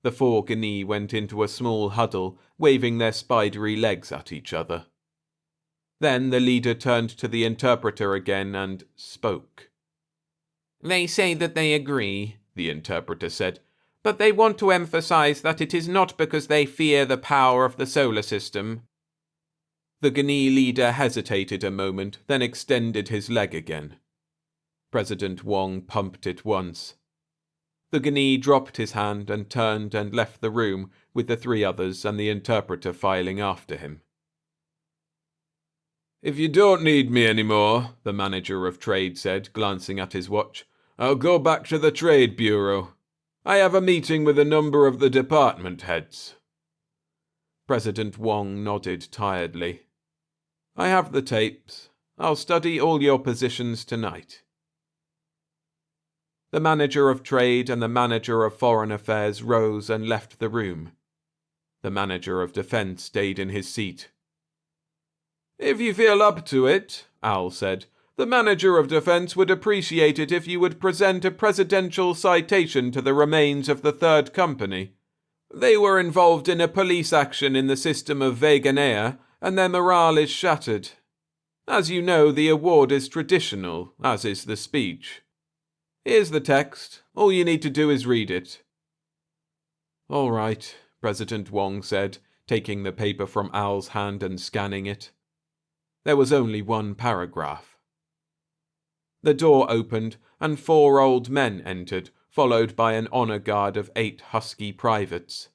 The 4 Gini went into a small huddle, waving their spidery legs at each other. Then the leader turned to the interpreter again and spoke. "They say that they agree," the interpreter said, "but they want to emphasize that it is not because they fear the power of the solar system." The Gni leader hesitated a moment, then extended his leg again. President Wong pumped it once. The Gni dropped his hand and turned and left the room, with the three others and the interpreter filing after him. "If you don't need me anymore," the manager of trade said, glancing at his watch, "I'll go back to the Trade Bureau. I have a meeting with a number of the department heads." President Wong nodded tiredly. "I have the tapes. I'll study all your positions tonight." The manager of trade and the manager of foreign affairs rose and left the room. The manager of defense stayed in his seat. "If you feel up to it," Al said, "the manager of defense would appreciate it if you would present a presidential citation to the remains of the Third Company. They were involved in a police action in the system of Wainer, and their morale is shattered. As you know, the award is traditional, as is the speech. Here's the text. All you need to do is read it." "All right," President Wong said, taking the paper from Al's hand and scanning it. There was only one paragraph. The door opened, and 4 old men entered, followed by an honor guard of 8 husky privates.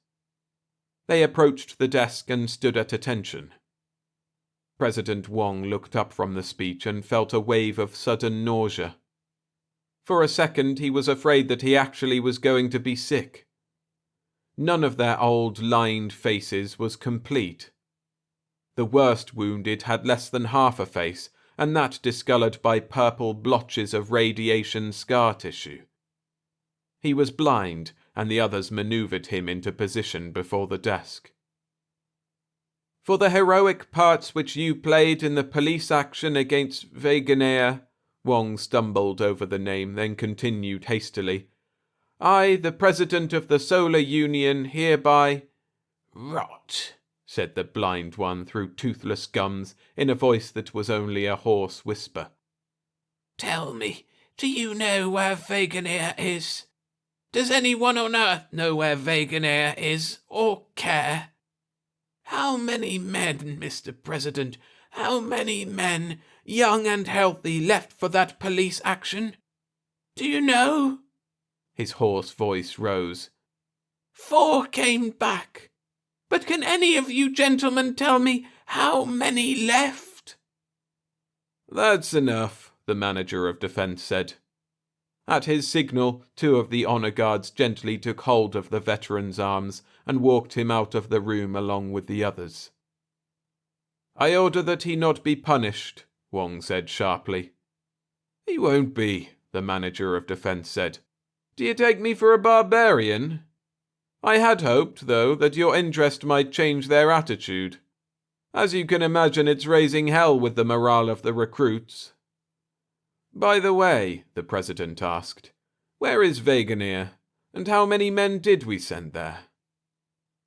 They approached the desk and stood at attention. President Wong looked up from the speech and felt a wave of sudden nausea. For a second he was afraid that he actually was going to be sick. None of their old, lined faces was complete. The worst wounded had less than half a face, and that discoloured by purple blotches of radiation scar tissue. He was blind, and the others manoeuvred him into position before the desk. "For the heroic parts which you played in the police action against Wainer," Wong stumbled over the name, then continued hastily, "I, the President of the Solar Union, hereby—" "Rot," said the blind one through toothless gums, in a voice that was only a hoarse whisper. "Tell me, do you know where Wainer is? Does anyone on Earth know where Wainer is, or care? How many men, Mr. President, how many men, young and healthy, left for that police action? Do you know?" His hoarse voice rose. 4 came back. But can any of you gentlemen tell me how many left?" "That's enough," the manager of defense said. At his signal, 2 of the honor guards gently took hold of the veteran's arms and walked him out of the room along with the others. "I order that he not be punished," Wong said sharply. "He won't be," the manager of defense said. "Do you take me for a barbarian? I had hoped, though, that your interest might change their attitude. As you can imagine, it's raising hell with the morale of the recruits." "By the way," the president asked, "where is Wainer, and how many men did we send there?"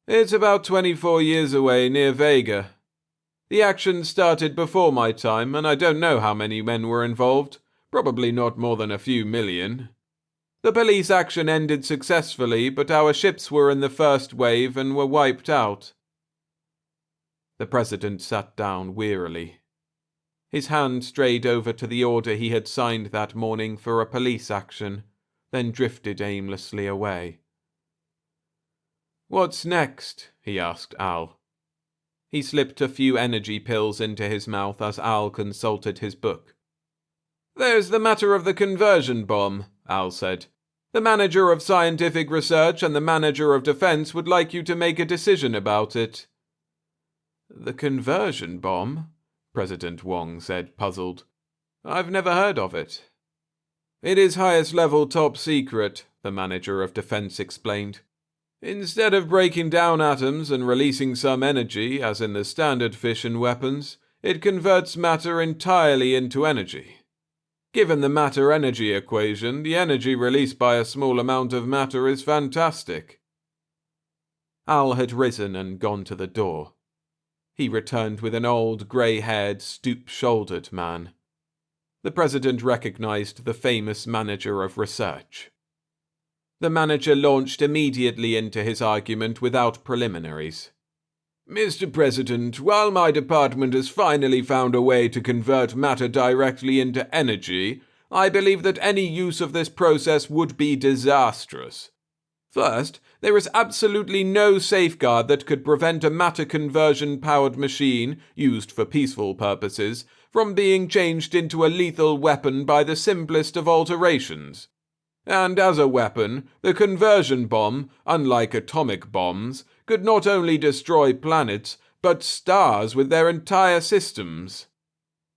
"It's about 24 years away, near Vega. The action started before my time, and I don't know how many men were involved. Probably not more than a few million. The police action ended successfully, but our ships were in the first wave and were wiped out." The president sat down wearily. His hand strayed over to the order he had signed that morning for a police action, then drifted aimlessly away. "What's next?" he asked Al. He slipped a few energy pills into his mouth as Al consulted his book. "There's the matter of the conversion bomb," Al said. "The manager of scientific research and the manager of defense would like you to make a decision about it." "The conversion bomb?" President Wong said, puzzled. "I've never heard of it." "It is highest level top secret," the manager of defense explained. "Instead of breaking down atoms and releasing some energy, as in the standard fission weapons, it converts matter entirely into energy. Given the matter-energy equation, the energy released by a small amount of matter is fantastic." Al had risen and gone to the door. he returned with an old, grey-haired, stoop-shouldered man. The president recognized the famous manager of research. The manager launched immediately into his argument without preliminaries. Mr. President, while my department has finally found a way to convert matter directly into energy, I believe that any use of this process would be disastrous. First, there is absolutely no safeguard that could prevent a matter conversion-powered machine, used for peaceful purposes, from being changed into a lethal weapon by the simplest of alterations. And as a weapon, the conversion bomb, unlike atomic bombs, could not only destroy planets, but stars with their entire systems.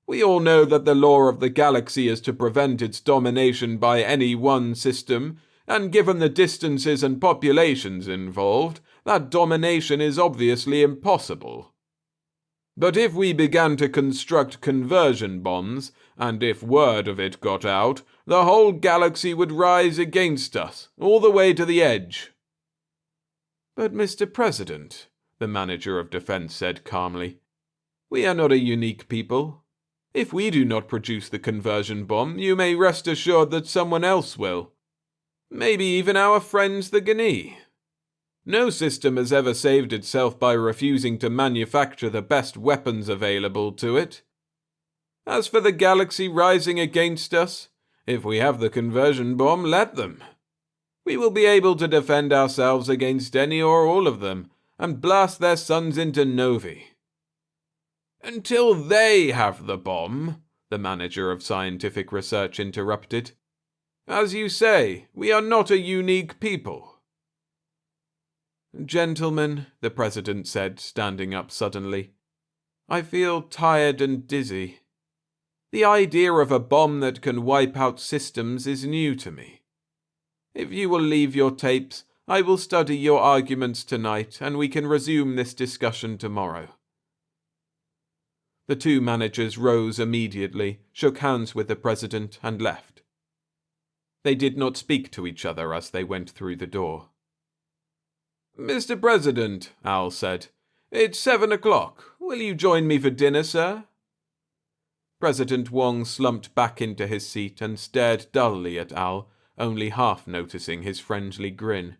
We all know that the law of the galaxy is to prevent its domination by any one system, and given the distances and populations involved, that domination is obviously impossible. But if we began to construct conversion bombs, and if word of it got out, the whole galaxy would rise against us, all the way to the edge. But, Mr. President, the manager of defense said calmly, we are not a unique people. If we do not produce the conversion bomb, you may rest assured that someone else will. Maybe even our friends the Gani. No system has ever saved itself by refusing to manufacture the best weapons available to it. As for the galaxy rising against us, if we have the conversion bomb, let them. We will be able to defend ourselves against any or all of them, and blast their suns into novae. Until they have the bomb, the manager of scientific research interrupted. As you say, we are not a unique people. Gentlemen, the president said, standing up suddenly, I feel tired and dizzy. The idea of a bomb that can wipe out systems is new to me. If you will leave your tapes, I will study your arguments tonight, and we can resume this discussion tomorrow. The two managers rose immediately, shook hands with the president, and left. They did not speak to each other as they went through the door. Mr. President, Al said, it's 7 o'clock. Will you join me for dinner, sir? President Wong slumped back into his seat and stared dully at Al, only half noticing his friendly grin.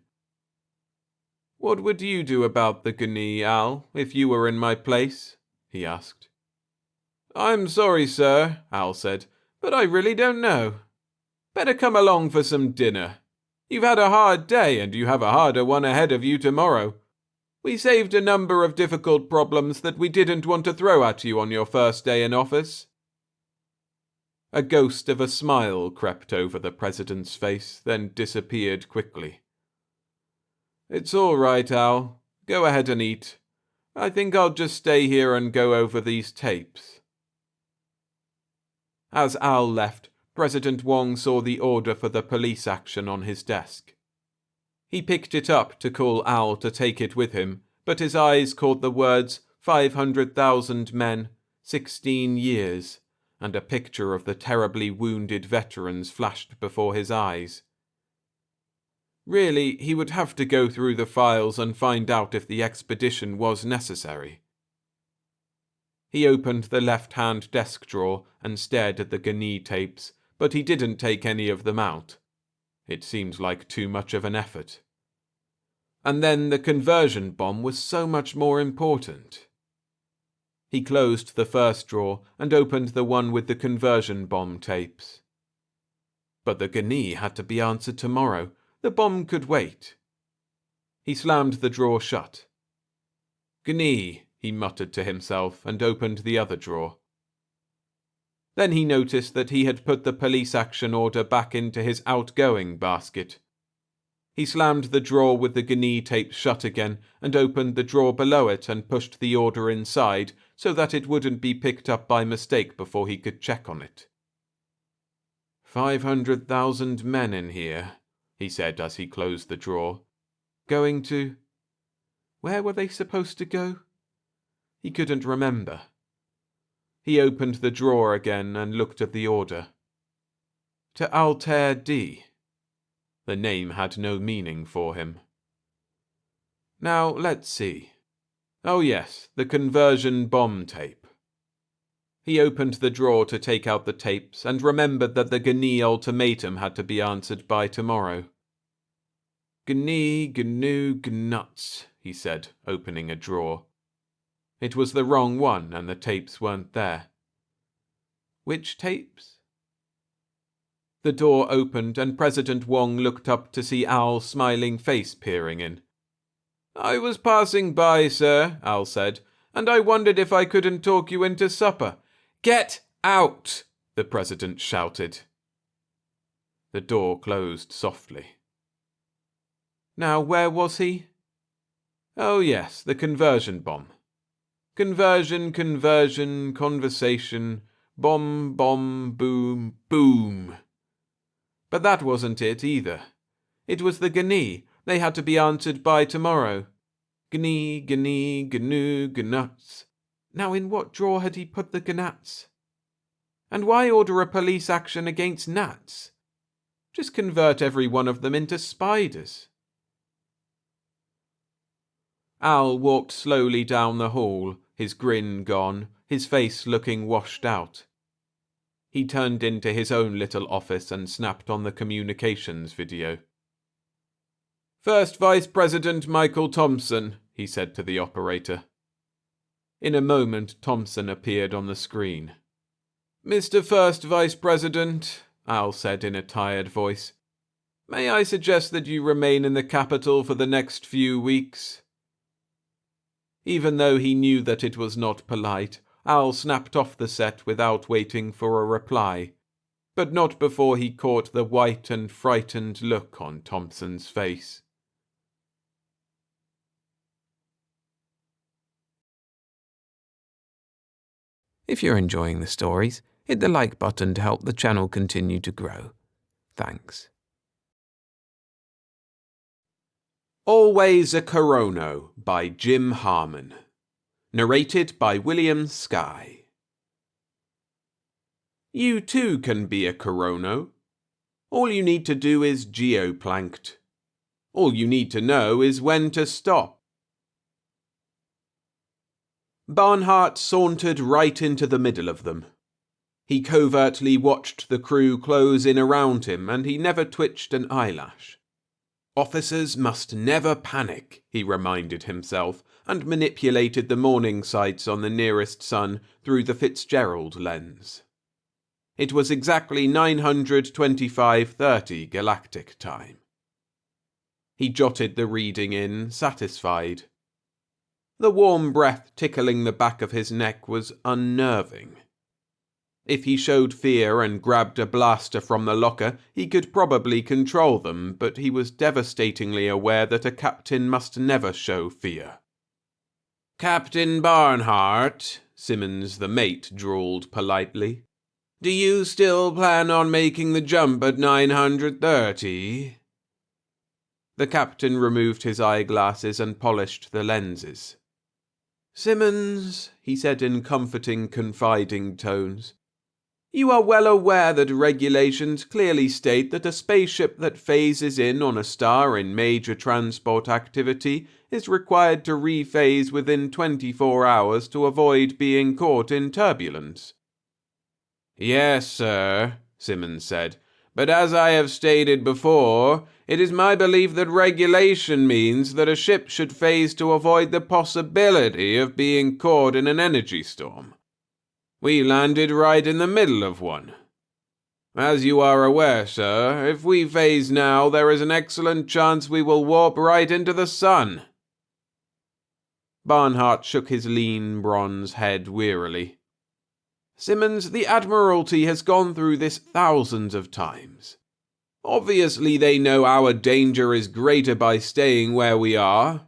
What would you do about the Gani, Al, if you were in my place? He asked. I'm sorry, sir, Al said, but I really don't know. Better come along for some dinner. You've had a hard day and you have a harder one ahead of you tomorrow. We saved a number of difficult problems that we didn't want to throw at you on your first day in office. A ghost of a smile crept over the president's face, then disappeared quickly. It's all right, Al. Go ahead and eat. I think I'll just stay here and go over these tapes. As Al left, President Wong saw the order for the police action on his desk. He picked it up to call Al to take it with him, but his eyes caught the words 500,000 men, 16 years, and a picture of the terribly wounded veterans flashed before his eyes. Really, he would have to go through the files and find out if the expedition was necessary. He opened the left-hand desk drawer and stared at the Gani tapes, but he didn't take any of them out. It seemed like too much of an effort. And then the conversion bomb was so much more important. He closed the first drawer and opened the one with the conversion bomb tapes. But the Gani had to be answered tomorrow. The bomb could wait. He slammed the drawer shut. Gani, he muttered to himself and opened the other drawer. Then he noticed that he had put the police action order back into his outgoing basket. He slammed the drawer with the Gani tape shut again and opened the drawer below it and pushed the order inside so that it wouldn't be picked up by mistake before he could check on it. 500,000 men in here, he said as he closed the drawer. Going to... Where were they supposed to go? He couldn't remember. He opened the drawer again and looked at the order. To Altair D. The name had no meaning for him. Now, let's see. Oh yes, the conversion bomb tape. He opened the drawer to take out the tapes and remembered that the Gni ultimatum had to be answered by tomorrow. Gni, gnu, gnuts, he said, opening a drawer. It was the wrong one and the tapes weren't there. Which tapes? The door opened and President Wong looked up to see Al's smiling face peering in. I was passing by, sir, Al said, and I wondered if I couldn't talk you into supper. Get out! The president shouted. The door closed softly. Now, where was he? Oh yes, the conversion bomb. Conversion, conversation, bomb, boom, boom. But that wasn't it either. It was the Gni. They had to be answered by tomorrow. Gni, gnu, gnuts. Now in what drawer had he put the gnats? And why order a police action against gnats? Just convert every one of them into spiders. Al walked slowly down the hall, his grin gone, his face looking washed out. He turned into his own little office and snapped on the communications video. First Vice President Michael Thompson, he said to the operator. In a moment, Thompson appeared on the screen. Mr. First Vice President, Al said in a tired voice, may I suggest that you remain in the capital for the next few weeks? Even though he knew that it was not polite, Al snapped off the set without waiting for a reply, but not before he caught the white and frightened look on Thompson's face. If you're enjoying the stories, hit the like button to help the channel continue to grow. Thanks. Always a Qurono by Jim Harmon. Narrated by William Skye. You too can be a Qurono. All you need to do is geoplanked. All you need to know is when to stop. Barnhart sauntered right into the middle of them. He covertly watched the crew close in around him, and he never twitched an eyelash. Officers must never panic, he reminded himself, and manipulated the morning sights on the nearest sun through the Fitzgerald lens. It was exactly 925:30 galactic time. He jotted the reading in, satisfied. The warm breath tickling the back of his neck was unnerving. If he showed fear and grabbed a blaster from the locker, he could probably control them, but he was devastatingly aware that a captain must never show fear. Captain Barnhart, Simmons the mate drawled politely. Do you still plan on making the jump at 930? The captain removed his eyeglasses and polished the lenses. Simmons, he said in comforting, confiding tones, you are well aware that regulations clearly state that a spaceship that phases in on a star in major transport activity is required to rephase within 24 hours to avoid being caught in turbulence. Yes, sir, Simmons said, but as I have stated before, it is my belief that regulation means that a ship should phase to avoid the possibility of being caught in an energy storm. We landed right in the middle of one. As you are aware, sir, if we phase now, there is an excellent chance we will warp right into the sun. Barnhart shook his lean bronze head wearily. Simmons, the Admiralty has gone through this thousands of times. Obviously they know our danger is greater by staying where we are.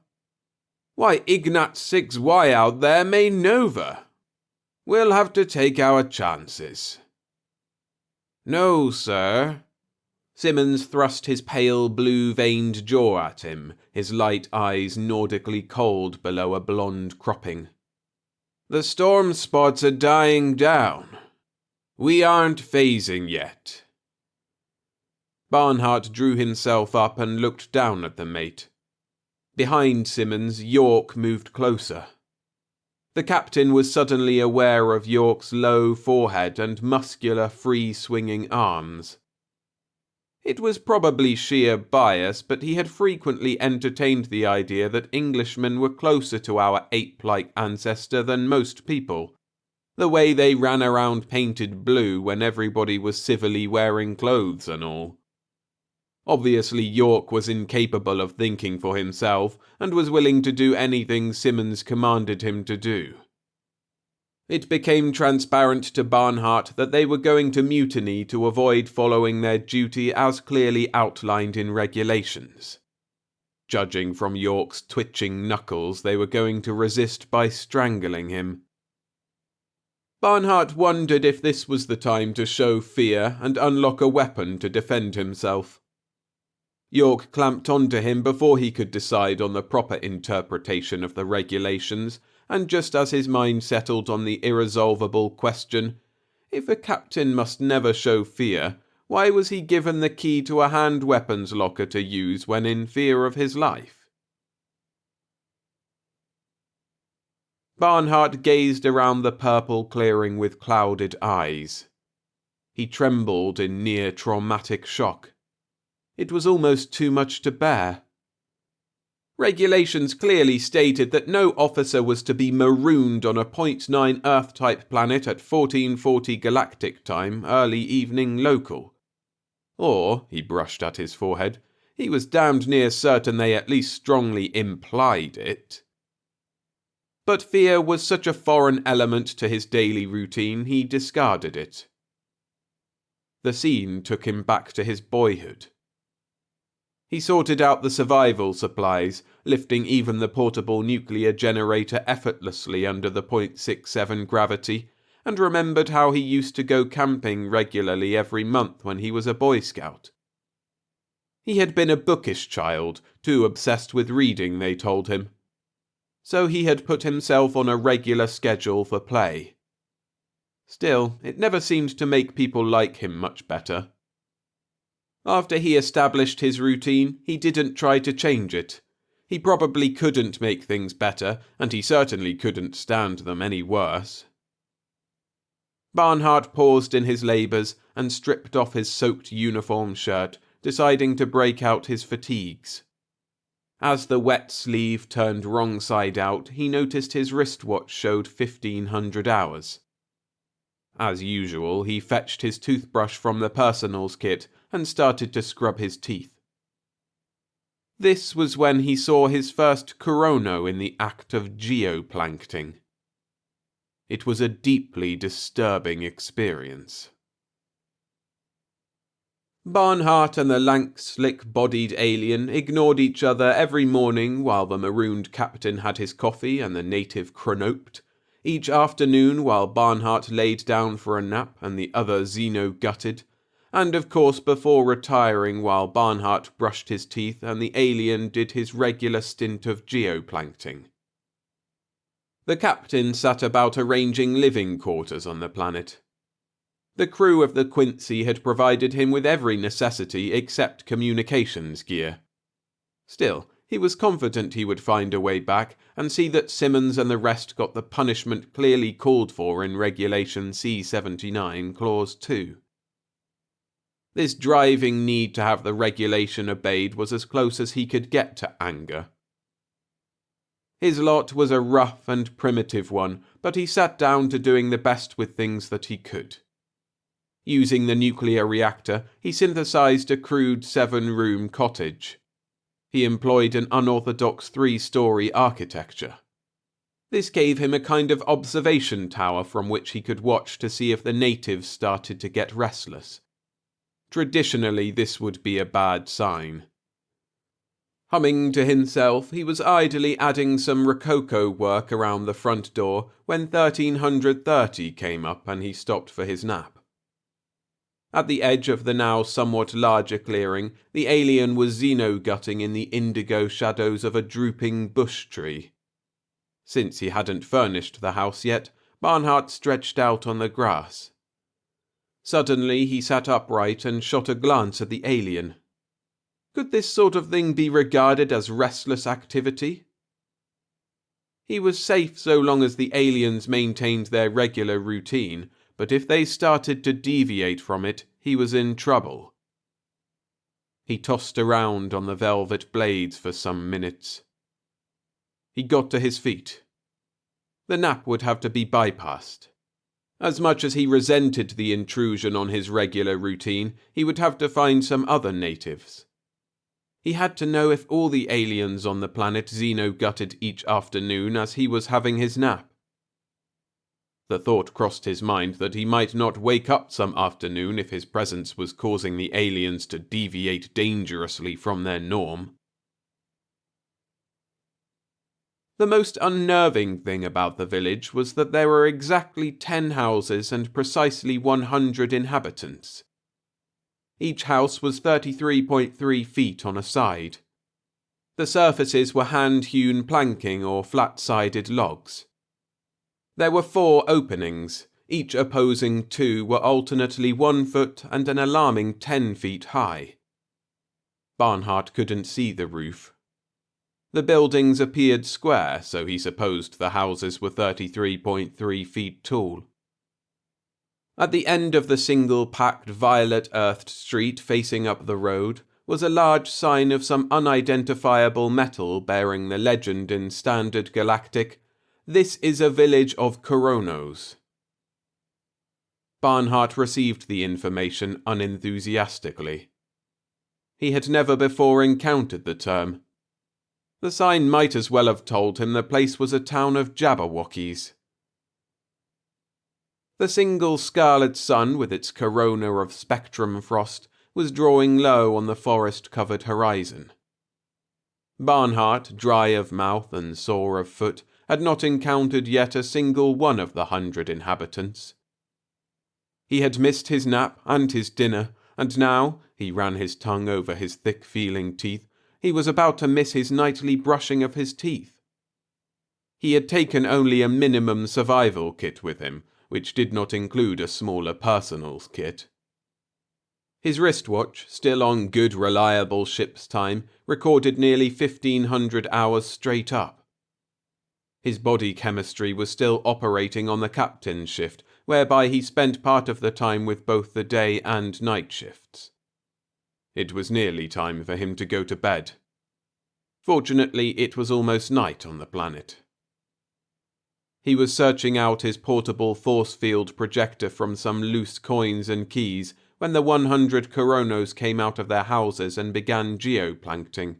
Why, Ignat 6Y out there may nova. We'll have to take our chances. No, sir. Simmons thrust his pale blue-veined jaw at him, his light eyes Nordically cold below a blonde cropping. The storm spots are dying down. We aren't phasing yet. Barnhart drew himself up and looked down at the mate. Behind Simmons, York moved closer. The captain was suddenly aware of York's low forehead and muscular, free-swinging arms. It was probably sheer bias, but he had frequently entertained the idea that Englishmen were closer to our ape-like ancestor than most people. The way they ran around painted blue when everybody was civilly wearing clothes and all. Obviously, York was incapable of thinking for himself and was willing to do anything Simmons commanded him to do. It became transparent to Barnhart that they were going to mutiny to avoid following their duty as clearly outlined in regulations. Judging from York's twitching knuckles, they were going to resist by strangling him. Barnhart wondered if this was the time to show fear and unlock a weapon to defend himself. York clamped onto him before he could decide on the proper interpretation of the regulations, and just as his mind settled on the irresolvable question, if a captain must never show fear, why was he given the key to a hand weapons locker to use when in fear of his life? Barnhart gazed around the purple clearing with clouded eyes. He trembled in near traumatic shock. It was almost too much to bear. Regulations clearly stated that no officer was to be marooned on a .9 Earth-type planet at 1440 Galactic Time, early evening local. Or, he brushed at his forehead, he was damned near certain they at least strongly implied it. But fear was such a foreign element to his daily routine, he discarded it. The scene took him back to his boyhood. He sorted out the survival supplies, lifting even the portable nuclear generator effortlessly under the .67 gravity, and remembered how he used to go camping regularly every month when he was a Boy Scout. He had been a bookish child, too obsessed with reading, they told him. So he had put himself on a regular schedule for play. Still, it never seemed to make people like him much better. After he established his routine, he didn't try to change it. He probably couldn't make things better, and he certainly couldn't stand them any worse. Barnhart paused in his labours and stripped off his soaked uniform shirt, deciding to break out his fatigues. As the wet sleeve turned wrong side out, he noticed his wristwatch showed 1500 hours. As usual, he fetched his toothbrush from the personals kit and started to scrub his teeth. This was when he saw his first Qurono in the act of geoplankting. It was a deeply disturbing experience. Barnhart and the lank, slick-bodied alien ignored each other every morning while the marooned captain had his coffee and the native chronoped, each afternoon while Barnhart laid down for a nap and the other xeno-gutted, and of course before retiring while Barnhart brushed his teeth and the alien did his regular stint of geoplankting. The captain sat about arranging living quarters on the planet. The crew of the Quincy had provided him with every necessity except communications gear. Still, he was confident he would find a way back and see that Simmons and the rest got the punishment clearly called for in Regulation C-79, Clause 2. This driving need to have the regulation obeyed was as close as he could get to anger. His lot was a rough and primitive one, but he sat down to doing the best with things that he could. Using the nuclear reactor, he synthesized a crude 7-room cottage. He employed an unorthodox 3-story architecture. This gave him a kind of observation tower from which he could watch to see if the natives started to get restless. Traditionally, this would be a bad sign. Humming to himself, he was idly adding some rococo work around the front door when 1330 came up and he stopped for his nap. At the edge of the now somewhat larger clearing, the alien was xeno-gutting in the indigo shadows of a drooping bush tree. Since he hadn't furnished the house yet, Barnhart stretched out on the grass. Suddenly he sat upright and shot a glance at the alien. Could this sort of thing be regarded as restless activity? He was safe so long as the aliens maintained their regular routine, but if they started to deviate from it, he was in trouble. He tossed around on the velvet blades for some minutes. He got to his feet. The nap would have to be bypassed. As much as he resented the intrusion on his regular routine, he would have to find some other natives. He had to know if all the aliens on the planet xeno-gutted each afternoon as he was having his nap. The thought crossed his mind that he might not wake up some afternoon if his presence was causing the aliens to deviate dangerously from their norm. The most unnerving thing about the village was that there were exactly 10 houses and precisely 100 inhabitants. Each house was 33.3 feet on a side. The surfaces were hand-hewn planking or flat-sided logs. There were 4 openings, each opposing 2 were alternately 1 foot and an alarming 10 feet high. Barnhart couldn't see the roof. The buildings appeared square, so he supposed the houses were 33.3 feet tall. At the end of the single-packed violet-earthed street facing up the road was a large sign of some unidentifiable metal bearing the legend in standard galactic, "This is a village of Quronos." Barnhart received the information unenthusiastically. He had never before encountered the term. The sign might as well have told him the place was a town of Jabberwockies. The single scarlet sun with its corona of spectrum frost was drawing low on the forest-covered horizon. Barnhart, dry of mouth and sore of foot, had not encountered yet a single one of the 100 inhabitants. He had missed his nap and his dinner, and now, he ran his tongue over his thick-feeling teeth, he was about to miss his nightly brushing of his teeth. He had taken only a minimum survival kit with him, which did not include a smaller personal kit. His wristwatch, still on good reliable ship's time, recorded nearly 1,500 hours straight up. His body chemistry was still operating on the captain's shift, whereby he spent part of the time with both the day and night shifts. It was nearly time for him to go to bed. Fortunately, it was almost night on the planet. He was searching out his portable force field projector from some loose coins and keys when the 100 Quronos came out of their houses and began geoplankting.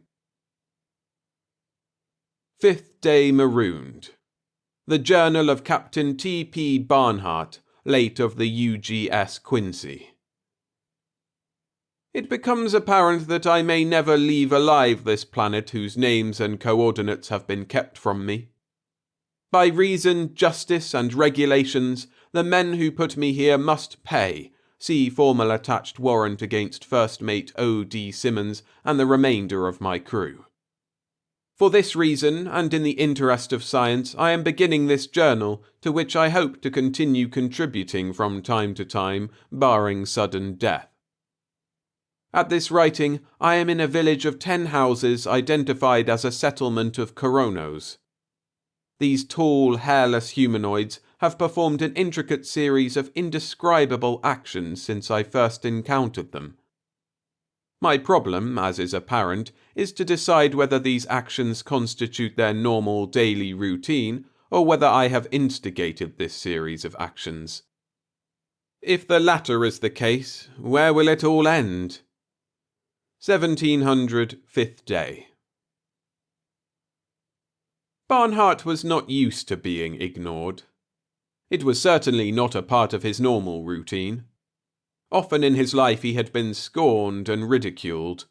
5th Day Marooned. The Journal of Captain T.P. Barnhart, late of the UGS Quincy. It becomes apparent that I may never leave alive this planet whose names and coordinates have been kept from me. By reason, justice, and regulations, the men who put me here must pay. See formal attached warrant against First Mate O.D. Simmons and the remainder of my crew. For this reason, and in the interest of science, I am beginning this journal, to which I hope to continue contributing from time to time, barring sudden death. At this writing, I am in a village of 10 houses identified as a settlement of Quronos. These tall, hairless humanoids have performed an intricate series of indescribable actions since I first encountered them. My problem, as is apparent, is to decide whether these actions constitute their normal daily routine, or whether I have instigated this series of actions. If the latter is the case, where will it all end? 1700, 5th day. Barnhart was not used to being ignored. It was certainly not a part of his normal routine. Often in his life he had been scorned and ridiculed.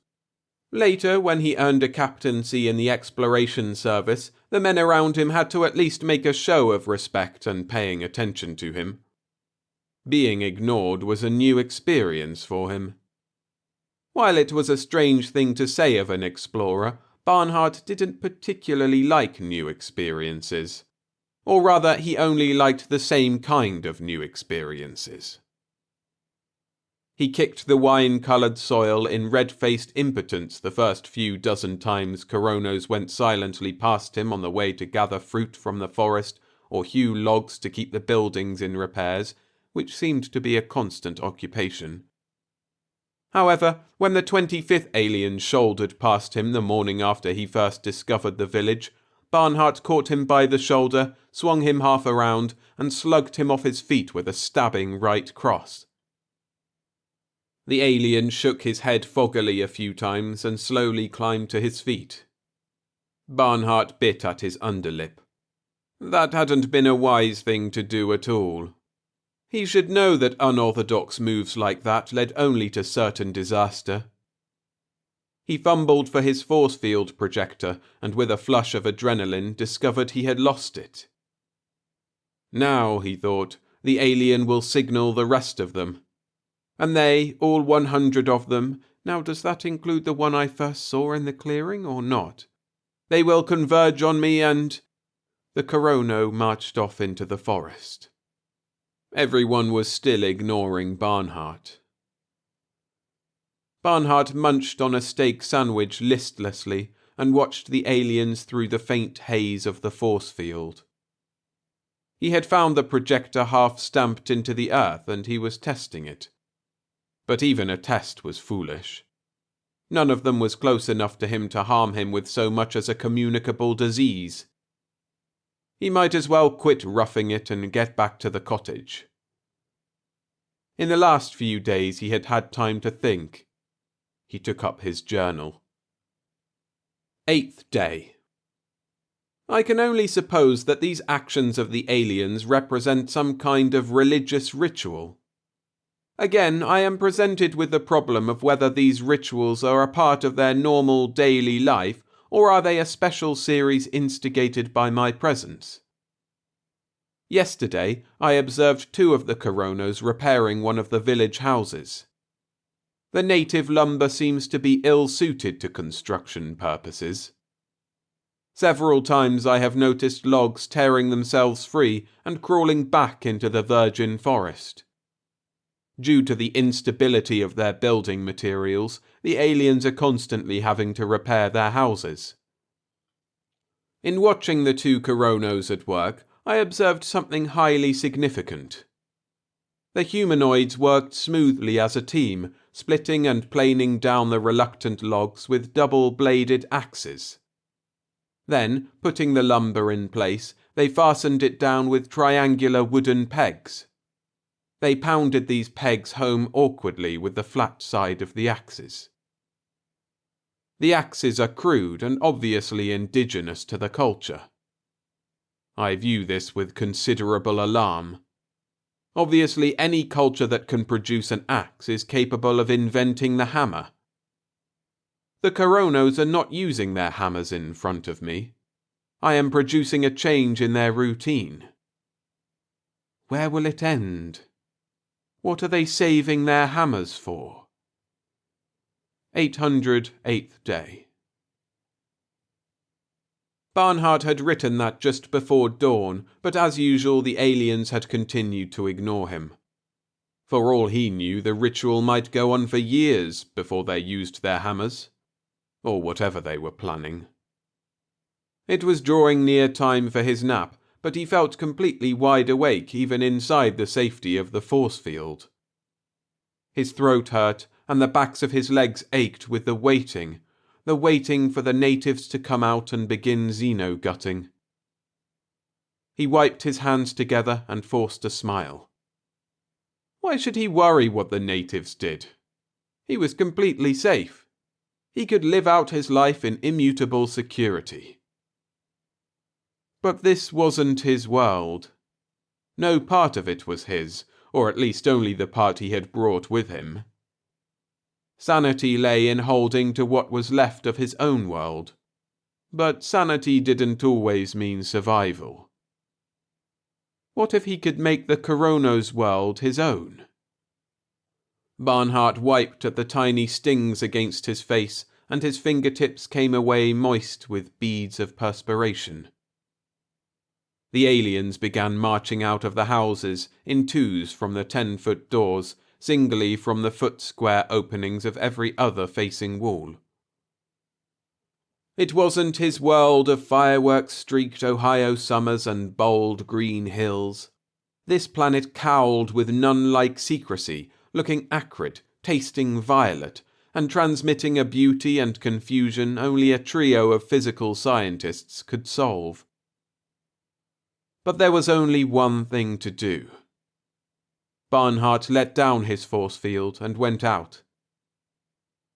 Later, when he earned a captaincy in the exploration service, the men around him had to at least make a show of respect and paying attention to him. Being ignored was a new experience for him. While it was a strange thing to say of an explorer, Barnhart didn't particularly like new experiences. Or rather, he only liked the same kind of new experiences. He kicked the wine-coloured soil in red-faced impotence the first few dozen times Quronos went silently past him on the way to gather fruit from the forest or hew logs to keep the buildings in repairs, which seemed to be a constant occupation. However, when the 25th alien shouldered past him the morning after he first discovered the village, Barnhart caught him by the shoulder, swung him half around, and slugged him off his feet with a stabbing right cross. The alien shook his head foggily a few times and slowly climbed to his feet. Barnhart bit at his underlip. That hadn't been a wise thing to do at all. He should know that unorthodox moves like that led only to certain disaster. He fumbled for his force field projector and with a flush of adrenaline discovered he had lost it. Now, he thought, the alien will signal the rest of them. And they, all 100 of them, now does that include the one I first saw in the clearing or not? They will converge on me and... The Qurono marched off into the forest. Everyone was still ignoring Barnhart. Barnhart munched on a steak sandwich listlessly and watched the aliens through the faint haze of the force field. He had found the projector half stamped into the earth and he was testing it. But even a test was foolish. None of them was close enough to him to harm him with so much as a communicable disease. He might as well quit roughing it and get back to the cottage. In the last few days he had had time to think. He took up his journal. 8th day. I can only suppose that these actions of the aliens represent some kind of religious ritual. Again, I am presented with the problem of whether these rituals are a part of their normal daily life or are they a special series instigated by my presence. Yesterday, I observed 2 of the Quronos repairing one of the village houses. The native lumber seems to be ill-suited to construction purposes. Several times I have noticed logs tearing themselves free and crawling back into the virgin forest. Due to the instability of their building materials, the aliens are constantly having to repair their houses. In watching the 2 Quronos at work, I observed something highly significant. The humanoids worked smoothly as a team, splitting and planing down the reluctant logs with double-bladed axes. Then, putting the lumber in place, they fastened it down with triangular wooden pegs. They pounded these pegs home awkwardly with the flat side of the axes. The axes are crude and obviously indigenous to the culture. I view this with considerable alarm. Obviously, any culture that can produce an axe is capable of inventing the hammer. The Quronos are not using their hammers in front of me. I am producing a change in their routine. Where will it end? What are they saving their hammers for? 808th day. Barnhart had written that just before dawn, but as usual the aliens had continued to ignore him. For all he knew, the ritual might go on for years before they used their hammers, or whatever they were planning. It was drawing near time for his nap, but he felt completely wide awake even inside the safety of the force field. His throat hurt, and the backs of his legs ached with the waiting for the natives to come out and begin xenogutting. He wiped his hands together and forced a smile. Why should he worry what the natives did? He was completely safe. He could live out his life in immutable security. But this wasn't his world. No part of it was his, or at least only the part he had brought with him. Sanity lay in holding to what was left of his own world. But sanity didn't always mean survival. What if he could make the Qurono's world his own? Barnhart wiped at the tiny stings against his face, and his fingertips came away moist with beads of perspiration. The aliens began marching out of the houses in twos from the 10-foot doors, singly from the foot-square openings of every other facing wall. It wasn't his world of fireworks-streaked Ohio summers and bold green hills. This planet cowled with nun-like secrecy, looking acrid, tasting violet, and transmitting a beauty and confusion only a trio of physical scientists could solve. But there was only one thing to do. Barnhart let down his force field and went out.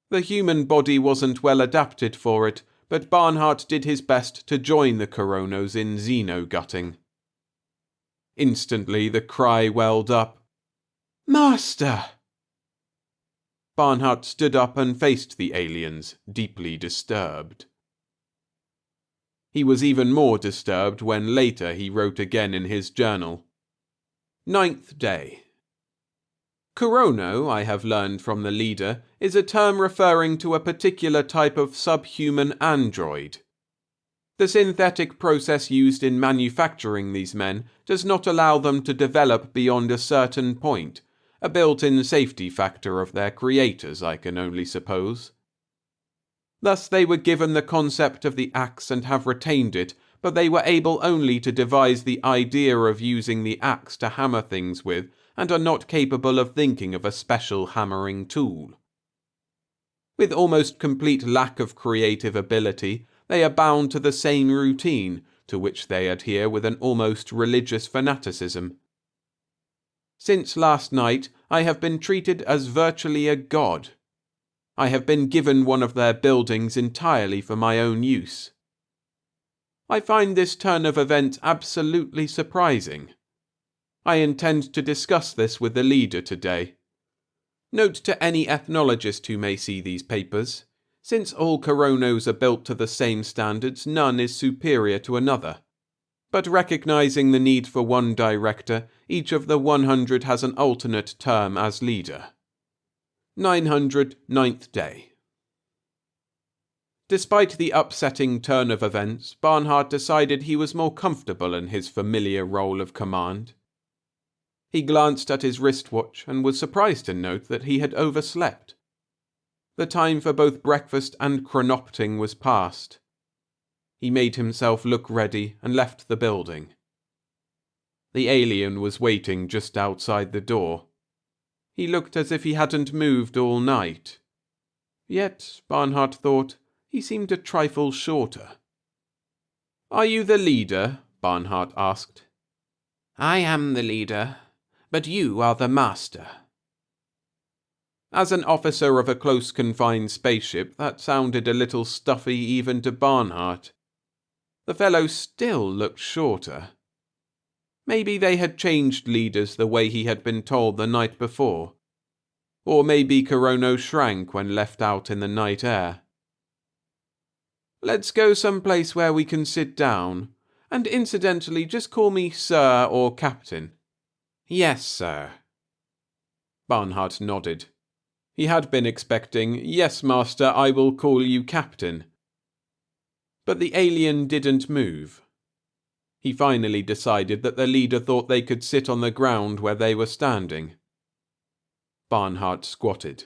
The human body wasn't well adapted for it, but Barnhart did his best to join the Quronos in xeno-gutting. Instantly the cry welled up. "Master!" Barnhart stood up and faced the aliens, deeply disturbed. He was even more disturbed when later he wrote again in his journal. 9th day. Qurono, I have learned from the leader, is a term referring to a particular type of subhuman android. The synthetic process used in manufacturing these men does not allow them to develop beyond a certain point, a built-in safety factor of their creators, I can only suppose. Thus they were given the concept of the axe and have retained it, but they were able only to devise the idea of using the axe to hammer things with, and are not capable of thinking of a special hammering tool. With almost complete lack of creative ability, they are bound to the same routine, to which they adhere with an almost religious fanaticism. Since last night, I have been treated as virtually a god. I have been given one of their buildings entirely for my own use. I find this turn of events absolutely surprising. I intend to discuss this with the leader today. Note to any ethnologist who may see these papers, since all Quronos are built to the same standards, none is superior to another. But recognizing the need for one director, each of the 100 has an alternate term as leader. 909th day. Despite the upsetting turn of events, Barnhart decided he was more comfortable in his familiar role of command. He glanced at his wristwatch and was surprised to note that he had overslept. The time for both breakfast and chronopting was past. He made himself look ready and left the building. The alien was waiting just outside the door. He looked as if he hadn't moved all night. Yet, Barnhart thought, he seemed a trifle shorter. "Are you the leader?" Barnhart asked. "I am the leader, but you are the master." As an officer of a close-confined spaceship, that sounded a little stuffy even to Barnhart. The fellow still looked shorter. Maybe they had changed leaders the way he had been told the night before. Or maybe Qurono shrank when left out in the night air. "Let's go someplace where we can sit down, and incidentally just call me Sir or Captain." "Yes, sir." Barnhart nodded. He had been expecting, "Yes, master, I will call you Captain." But the alien didn't move. He finally decided that the leader thought they could sit on the ground where they were standing. Barnhart squatted.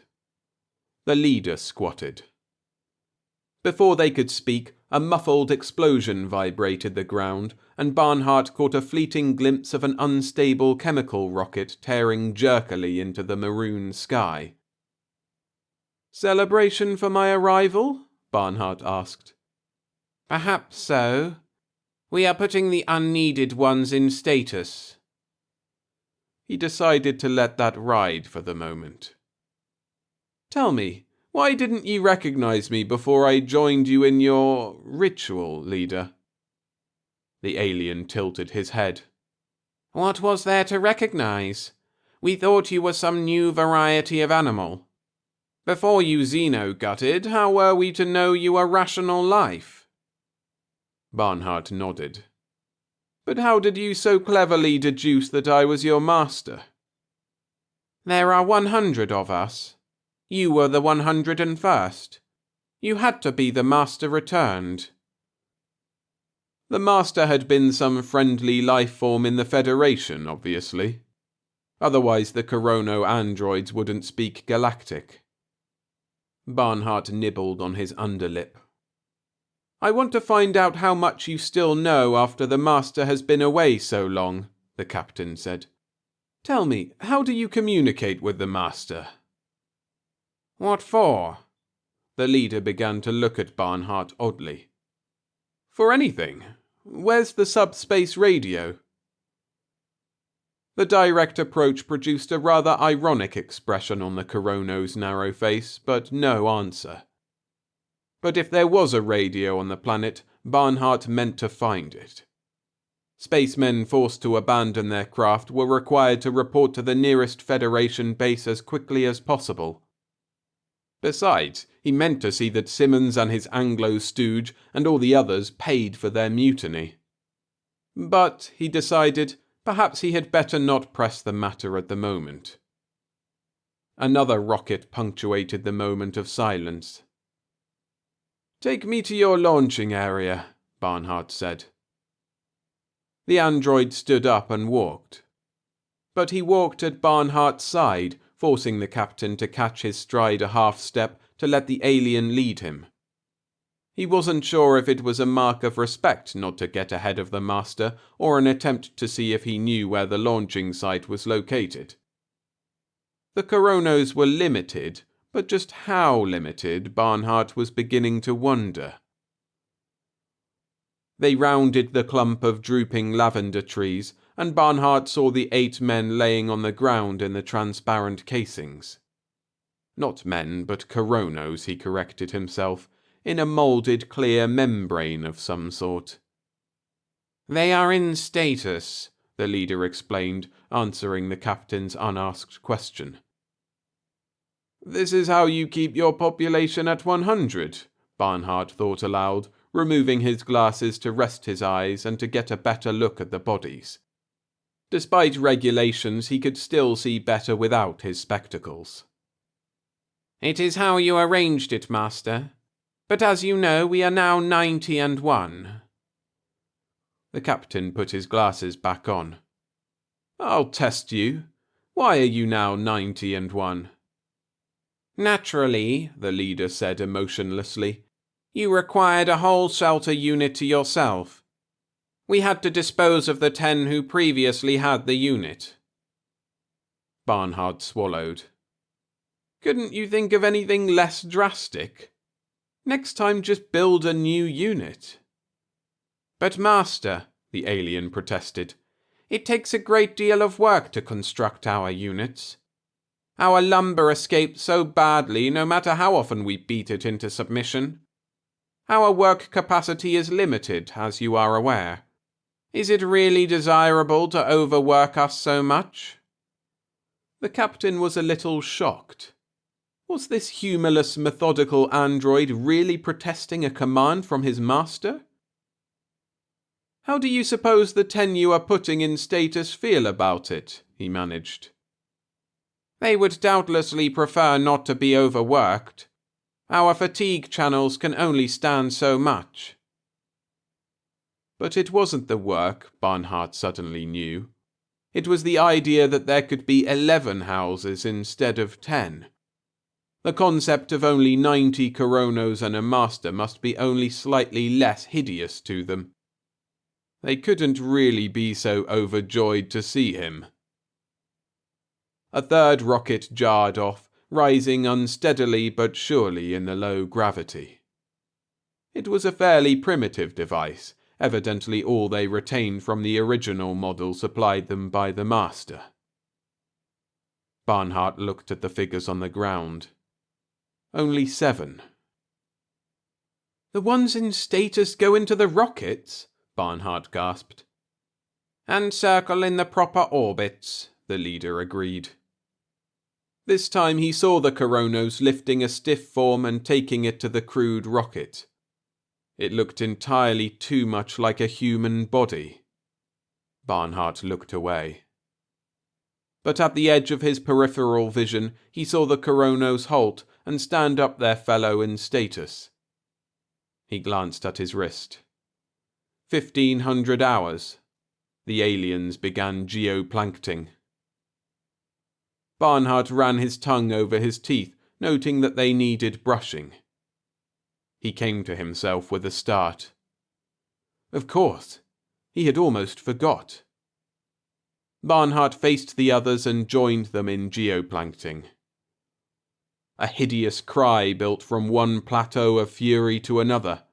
The leader squatted. Before they could speak, a muffled explosion vibrated the ground, and Barnhart caught a fleeting glimpse of an unstable chemical rocket tearing jerkily into the maroon sky. "Celebration for my arrival?" Barnhart asked. "Perhaps so. We are putting the unneeded ones in status." He decided to let that ride for the moment. "Tell me, why didn't you recognize me before I joined you in your ritual, leader?" The alien tilted his head. "What was there to recognize? We thought you were some new variety of animal. Before you xeno-gutted, how were we to know you were rational life?" Barnhart nodded. "But how did you so cleverly deduce that I was your master?" "There are 100 of us. You were the 101st. You had to be the master returned." "The master had been some friendly life form in the Federation, obviously." Otherwise the Qurono androids wouldn't speak galactic. Barnhart nibbled on his underlip. I want to find out how much you still know after the Master has been away so long, the captain said. Tell me, how do you communicate with the Master? What for? The leader began to look at Barnhart oddly. For anything. Where's the subspace radio? The direct approach produced a rather ironic expression on the Qurono's narrow face, but no answer. But if there was a radio on the planet, Barnhart meant to find it. Spacemen forced to abandon their craft were required to report to the nearest Federation base as quickly as possible. Besides, he meant to see that Simmons and his Anglo stooge and all the others paid for their mutiny. But, he decided, perhaps he had better not press the matter at the moment. Another rocket punctuated the moment of silence. Take me to your launching area, Barnhart said. The android stood up and walked. But he walked at Barnhart's side, forcing the captain to catch his stride a half step to let the alien lead him. He wasn't sure if it was a mark of respect not to get ahead of the Master, or an attempt to see if he knew where the launching site was located. The Quronos were limited, but just how limited Barnhart was beginning to wonder. They rounded the clump of drooping lavender trees, and Barnhart saw the 8 men laying on the ground in the transparent casings. Not men, but Quronos, he corrected himself, in a moulded clear membrane of some sort. They are in status, the leader explained, answering the captain's unasked question. This is how you keep your population at 100, Barnhart thought aloud, removing his glasses to rest his eyes and to get a better look at the bodies. Despite regulations, he could still see better without his spectacles. It is how you arranged it, Master. But as you know, we are now 91. The captain put his glasses back on. I'll test you. Why are you now 91? Naturally, the leader said emotionlessly. You required a whole shelter unit to yourself. We had to dispose of the 10 who previously had the unit. Barnhart swallowed. Couldn't you think of anything less drastic? Next time just build a new unit. But Master, the alien protested, it takes a great deal of work to construct our units. Our lumber escapes so badly no matter how often we beat it into submission. Our work capacity is limited, as you are aware. Is it really desirable to overwork us so much? The captain was a little shocked. Was this humorless, methodical android really protesting a command from his master? How do you suppose the 10 you are putting in status feel about it? He managed. They would doubtlessly prefer not to be overworked. Our fatigue channels can only stand so much. But it wasn't the work, Barnhart suddenly knew. It was the idea that there could be 11 houses instead of 10. The concept of only 90 Quronos and a master must be only slightly less hideous to them. They couldn't really be so overjoyed to see him. A third rocket jarred off, rising unsteadily but surely in the low gravity. It was a fairly primitive device, evidently all they retained from the original model supplied them by the Master. Barnhart looked at the figures on the ground. Only 7. The ones in status go into the rockets, Barnhart gasped. And circle in the proper orbits, the leader agreed. This time he saw the Quronos lifting a stiff form and taking it to the crude rocket. It looked entirely too much like a human body. Barnhart looked away. But at the edge of his peripheral vision, he saw the Quronos halt and stand up their fellow in status. He glanced at his wrist. 1500 hours. The aliens began geoplankting. Barnhart ran his tongue over his teeth, noting that they needed brushing. He came to himself with a start. Of course, he had almost forgot. Barnhart faced the others and joined them in geoplankting. A hideous cry built from one plateau of fury to another.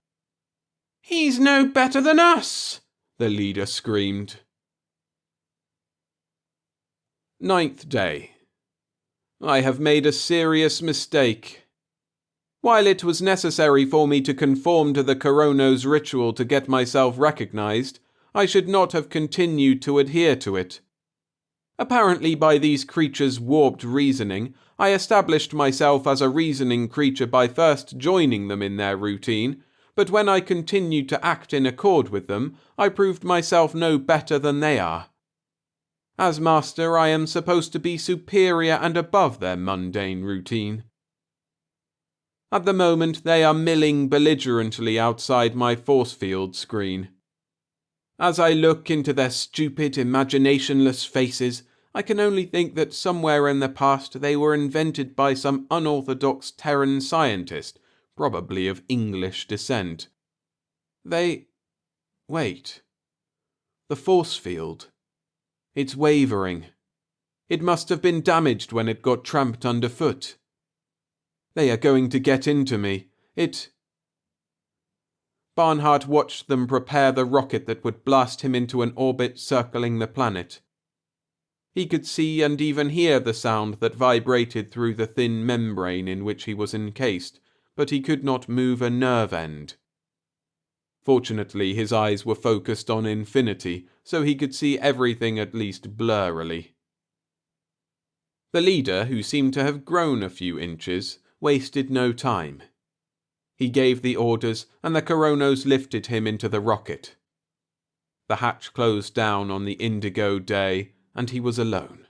"He's no better than us!" the leader screamed. 9th day. I have made a serious mistake. While it was necessary for me to conform to the Qurono's ritual to get myself recognized, I should not have continued to adhere to it. Apparently, by these creatures' warped reasoning, I established myself as a reasoning creature by first joining them in their routine, but when I continued to act in accord with them, I proved myself no better than they are. As master, I am supposed to be superior and above their mundane routine. At the moment, they are milling belligerently outside my force field screen. As I look into their stupid, imaginationless faces, I can only think that somewhere in the past they were invented by some unorthodox Terran scientist, probably of English descent. Wait. The force field. It's wavering. It must have been damaged when it got tramped underfoot. They are going to get into me. Barnhart watched them prepare the rocket that would blast him into an orbit circling the planet. He could see and even hear the sound that vibrated through the thin membrane in which he was encased, but he could not move a nerve end. Fortunately, his eyes were focused on infinity, so he could see everything at least blurrily. The leader, who seemed to have grown a few inches, wasted no time. He gave the orders, and the Quronos lifted him into the rocket. The hatch closed down on the indigo day, and he was alone.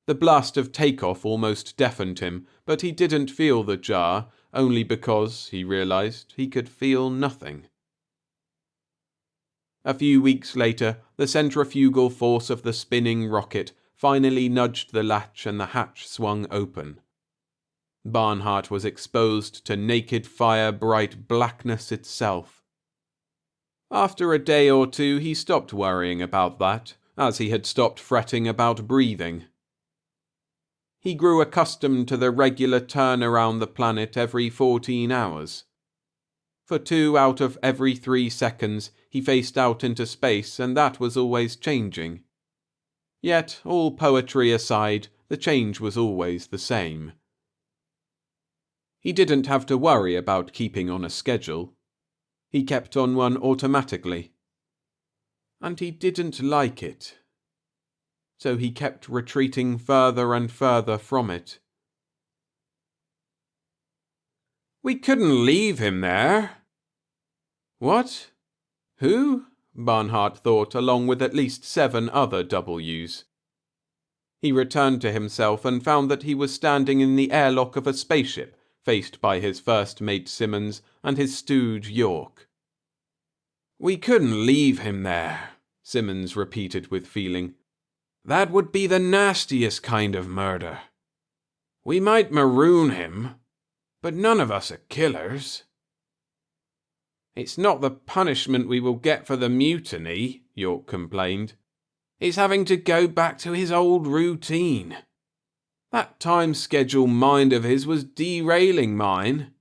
The blast of takeoff almost deafened him, but he didn't feel the jar, only because, he realized, he could feel nothing. A few weeks later, the centrifugal force of the spinning rocket finally nudged the latch and the hatch swung open. Barnhart was exposed to naked fire-bright blackness itself. After a day or two, he stopped worrying about that, as he had stopped fretting about breathing. He grew accustomed to the regular turn around the planet every 14 hours. For 2 out of every 3 seconds, he faced out into space, and that was always changing. Yet, all poetry aside, the change was always the same. He didn't have to worry about keeping on a schedule. He kept on one automatically. And he didn't like it. So he kept retreating further and further from it. We couldn't leave him there. What? Who? Barnhart thought, along with at least 7 other W's. He returned to himself and found that he was standing in the airlock of a spaceship, faced by his first mate Simmons and his stooge York. We couldn't leave him there, Simmons repeated with feeling. That would be the nastiest kind of murder. We might maroon him, but none of us are killers. It's not the punishment we will get for the mutiny, York complained. It's having to go back to his old routine. That time schedule mind of his was derailing mine.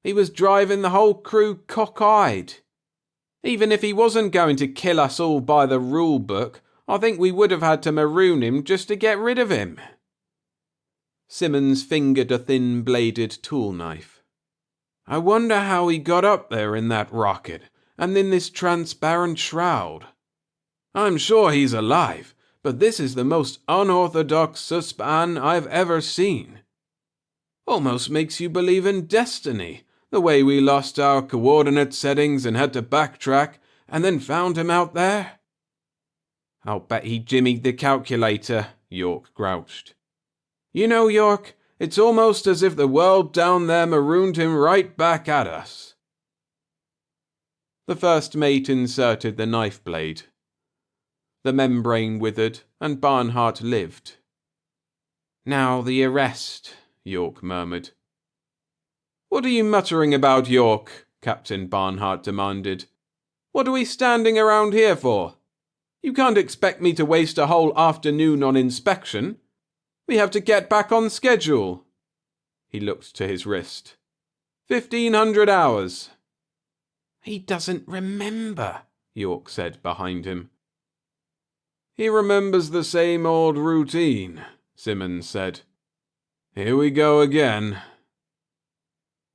He was driving the whole crew cock-eyed. Even if he wasn't going to kill us all by the rule book, I think we would have had to maroon him just to get rid of him. Simmons fingered a thin-bladed tool knife. I wonder how he got up there in that rocket, and in this transparent shroud. I'm sure he's alive, but this is the most unorthodox suspan I've ever seen. Almost makes you believe in destiny, the way we lost our coordinate settings and had to backtrack, and then found him out there. I'll bet he jimmied the calculator, York grouched. You know, York, it's almost as if the world down there marooned him right back at us. The first mate inserted the knife blade. The membrane withered, and Barnhart lived, Now the arrest, York murmured. What are you muttering about, York? Captain Barnhart demanded. What are we standing around here for? You can't expect me to waste a whole afternoon on inspection. We have to get back on schedule. He looked to his wrist. 1,500 hours. He doesn't remember, York said behind him. He remembers the same old routine, Simmons said. Here we go again.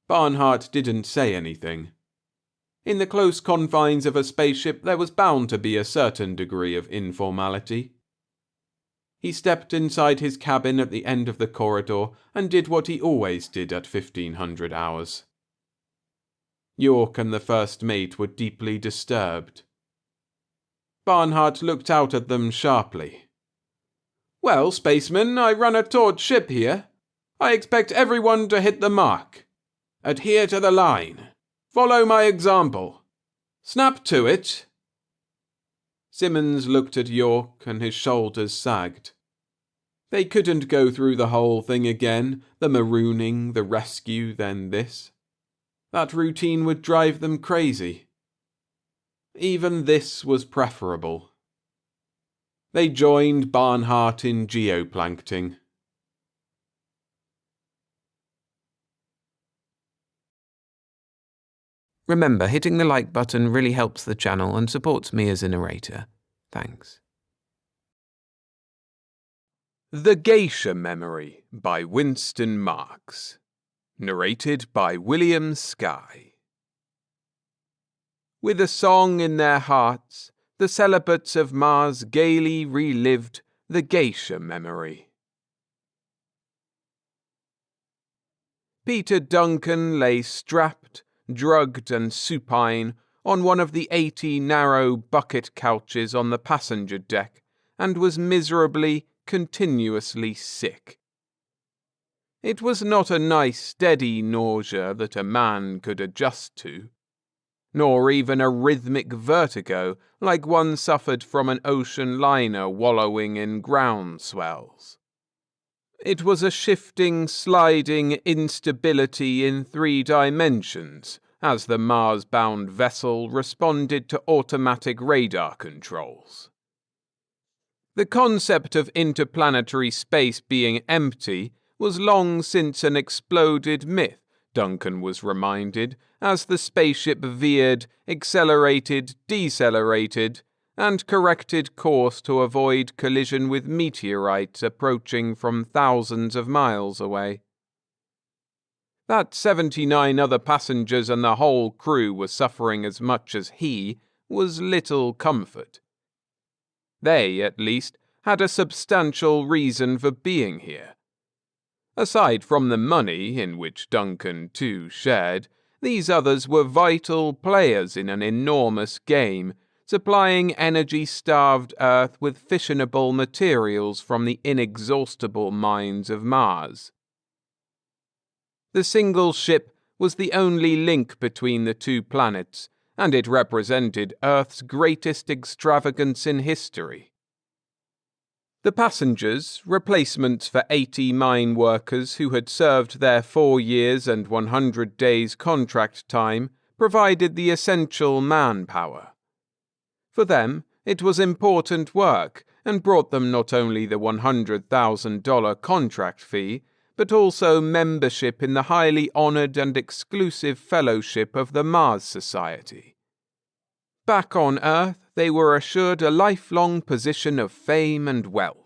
Barnhart didn't say anything. In the close confines of a spaceship there was bound to be a certain degree of informality. He stepped inside his cabin at the end of the corridor and did what he always did at 1,500 hours. York and the first mate were deeply disturbed. Barnhart looked out at them sharply. Well, spaceman, I run a taut ship here. I expect everyone to hit the mark. Adhere to the line. Follow my example. Snap to it. Simmons looked at York and his shoulders sagged. They couldn't go through the whole thing again, the marooning, the rescue, then this. That routine would drive them crazy. Even this was preferable. They joined Barnhart in geoplankting. Remember, hitting the like button really helps the channel and supports me as a narrator. Thanks. The Geisha Memory by Winston Marks. Narrated by William Skye. With a song in their hearts, the celibates of Mars gaily relived the Geisha memory. Peter Duncan lay strapped, drugged and supine on one of the 80 narrow bucket couches on the passenger deck and was miserably, continuously sick. It was not a nice, steady nausea that a man could adjust to, nor even a rhythmic vertigo like one suffered from an ocean liner wallowing in ground swells. It was a shifting, sliding instability in 3 dimensions as the Mars-bound vessel responded to automatic radar controls. The concept of interplanetary space being empty was long since an exploded myth, Duncan was reminded, as the spaceship veered, accelerated, decelerated, and corrected course to avoid collision with meteorites approaching from thousands of miles away. That 79 other passengers and the whole crew were suffering as much as he was little comfort. They, at least, had a substantial reason for being here. Aside from the money, in which Duncan too shared, these others were vital players in an enormous game, supplying energy-starved Earth with fissionable materials from the inexhaustible mines of Mars. The single ship was the only link between the 2 planets, and it represented Earth's greatest extravagance in history. The passengers, replacements for 80 mine workers who had served their 4 years and 100 days contract time, provided the essential manpower. For them, it was important work and brought them not only the $100,000 contract fee, but also membership in the highly honored and exclusive fellowship of the Mars Society. Back on Earth, they were assured a lifelong position of fame and wealth.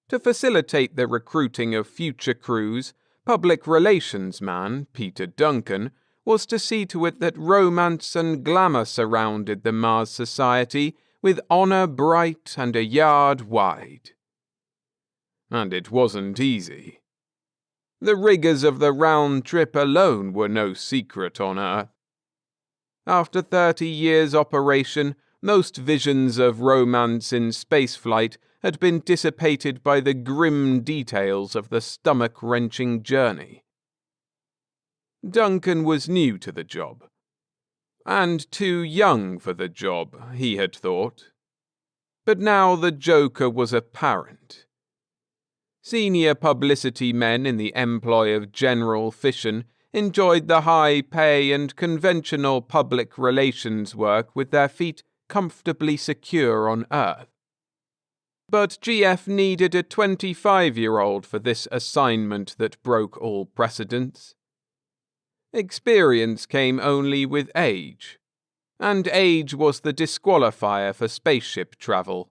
To facilitate the recruiting of future crews, public relations man Peter Duncan was to see to it that romance and glamour surrounded the Mars Society with honor bright and a yard wide. And it wasn't easy. The rigors of the round trip alone were no secret on Earth. After 30 years' operation, most visions of romance in spaceflight had been dissipated by the grim details of the stomach-wrenching journey. Duncan was new to the job. And too young for the job, he had thought. But now the joker was apparent. Senior publicity men in the employ of General Fission enjoyed the high pay and conventional public relations work with their feet comfortably secure on Earth. But GF needed a 25-year-old for this assignment that broke all precedents. Experience came only with age, and age was the disqualifier for spaceship travel.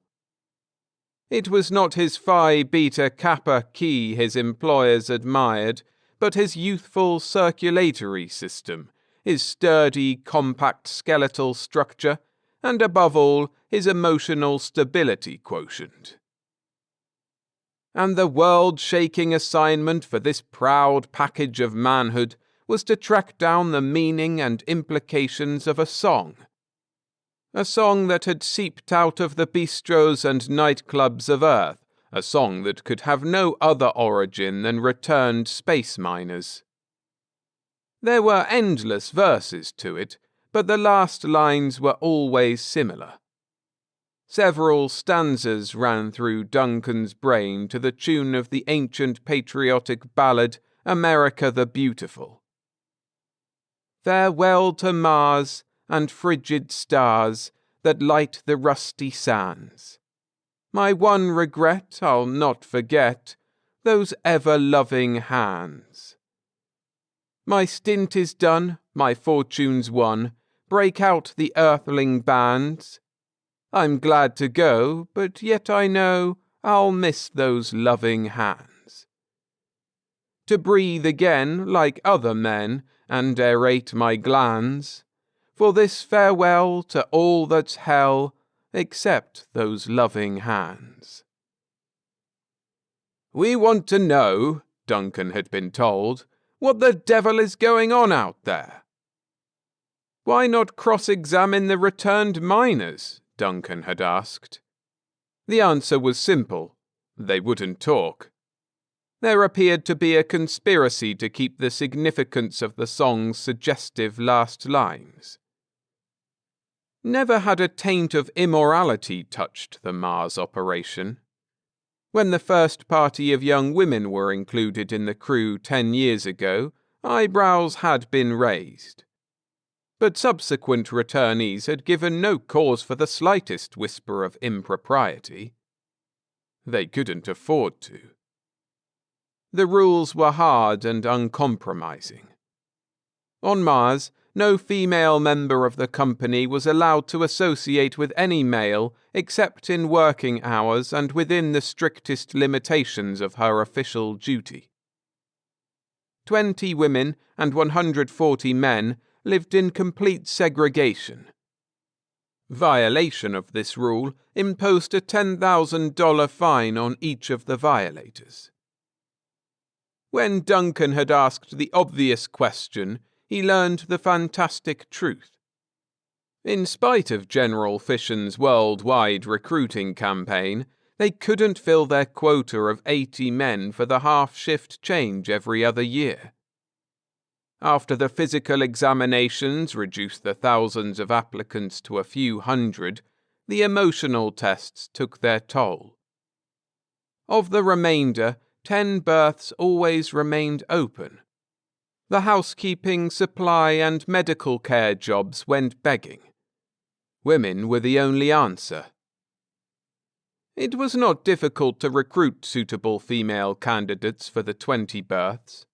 It was not his Phi Beta Kappa key his employers admired, but his youthful circulatory system, his sturdy, compact skeletal structure, and above all, his emotional stability quotient. And the world-shaking assignment for this proud package of manhood was to track down the meaning and implications of a song. A song that had seeped out of the bistros and nightclubs of Earth, a song that could have no other origin than returned space miners. There were endless verses to it, but the last lines were always similar. Several stanzas ran through Duncan's brain to the tune of the ancient patriotic ballad America the Beautiful. Farewell to Mars and frigid stars that light the rusty sands. My one regret I'll not forget, those ever-loving hands. My stint is done, my fortune's won, break out the earthling bands. I'm glad to go, but yet I know I'll miss those loving hands. To breathe again like other men, and aerate my glands, for this farewell to all that's hell, except those loving hands. We want to know, Duncan had been told, what the devil is going on out there. Why not cross-examine the returned miners? Duncan had asked. The answer was simple. They wouldn't talk. There appeared to be a conspiracy to keep the significance of the song's suggestive last lines. Never had a taint of immorality touched the Mars operation. When the first party of young women were included in the crew 10 years ago, eyebrows had been raised. But subsequent returnees had given no cause for the slightest whisper of impropriety. They couldn't afford to. The rules were hard and uncompromising. On Mars, no female member of the company was allowed to associate with any male except in working hours and within the strictest limitations of her official duty. 20 women and 140 men lived in complete segregation. Violation of this rule imposed a $10,000 fine on each of the violators. When Duncan had asked the obvious question, he learned the fantastic truth. In spite of General Fission's worldwide recruiting campaign, they couldn't fill their quota of 80 men for the half-shift change every other year. After the physical examinations reduced the thousands of applicants to a few hundred, the emotional tests took their toll. Of the remainder, 10 berths always remained open. The housekeeping, supply, and medical care jobs went begging. Women were the only answer. It was not difficult to recruit suitable female candidates for the 20 berths.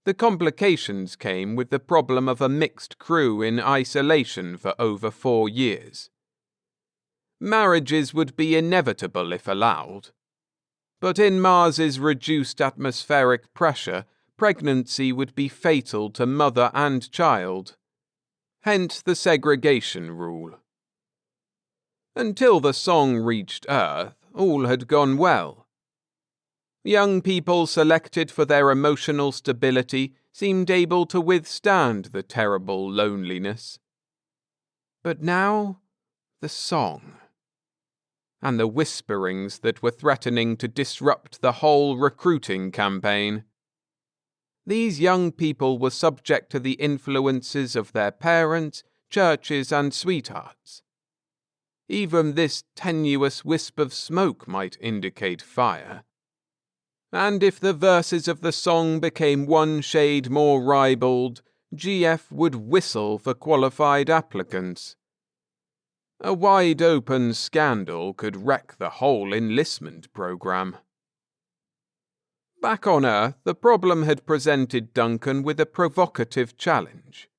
The complications came with the problem of a mixed crew in isolation for over 4 years. Marriages would be inevitable if allowed. But in Mars's reduced atmospheric pressure, pregnancy would be fatal to mother and child. Hence the segregation rule. Until the song reached Earth, all had gone well. Young people selected for their emotional stability seemed able to withstand the terrible loneliness. But now, the song, and the whisperings that were threatening to disrupt the whole recruiting campaign. These young people were subject to the influences of their parents, churches, and sweethearts. Even this tenuous wisp of smoke might indicate fire. and if the verses of the song became one shade more ribald, GF would whistle for qualified applicants. A wide-open scandal could wreck the whole enlistment program. Back on Earth, the problem had presented Duncan with a provocative challenge.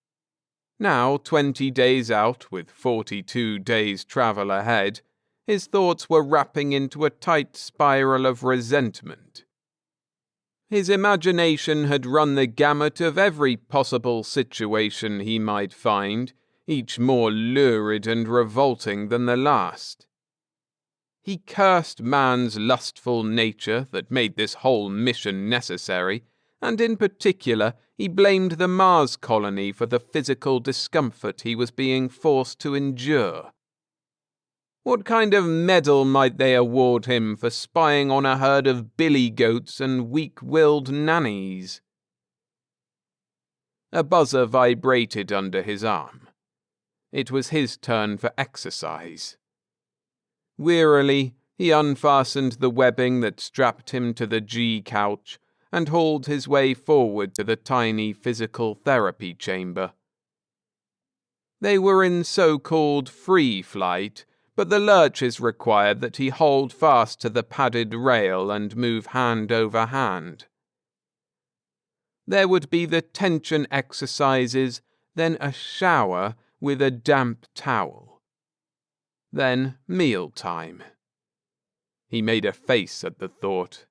Now, 20 days out, with 42 days' travel ahead, his thoughts were wrapping into a tight spiral of resentment. His imagination had run the gamut of every possible situation he might find, each more lurid and revolting than the last. He cursed man's lustful nature that made this whole mission necessary, and in particular he blamed the Mars colony for the physical discomfort he was being forced to endure. What kind of medal might they award him for spying on a herd of billy goats and weak-willed nannies? A buzzer vibrated under his arm. It was his turn for exercise. Wearily, he unfastened the webbing that strapped him to the G-couch and hauled his way forward to the tiny physical therapy chamber. They were in so-called free flight, but the lurches required that he hold fast to the padded rail and move hand over hand. There would be the tension exercises, then a shower with a damp towel. Then mealtime. He made a face at the thought.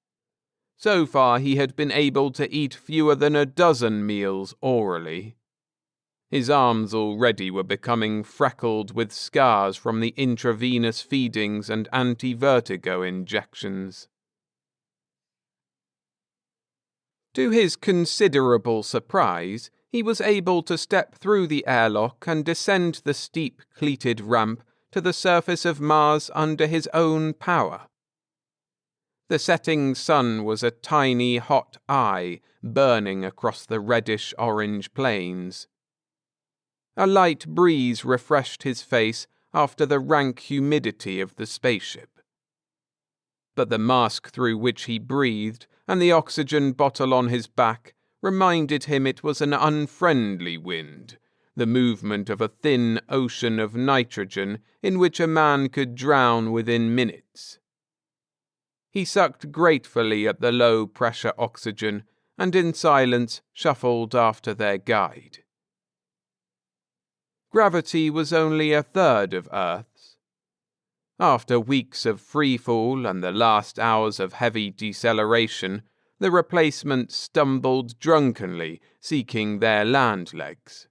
So far he had been able to eat fewer than a dozen meals orally. His arms already were becoming freckled with scars from the intravenous feedings and anti-vertigo injections. To his considerable surprise, he was able to step through the airlock and descend the steep cleated ramp to the surface of Mars under his own power. The setting sun was a tiny hot eye burning across the reddish-orange plains. A light breeze refreshed his face after the rank humidity of the spaceship. But the mask through which he breathed and the oxygen bottle on his back reminded him it was an unfriendly wind, the movement of a thin ocean of nitrogen in which a man could drown within minutes. He sucked gratefully at the low-pressure oxygen and in silence shuffled after their guide. Gravity was only a third of Earth's. After weeks of freefall and the last hours of heavy deceleration, the replacements stumbled drunkenly, seeking their land legs.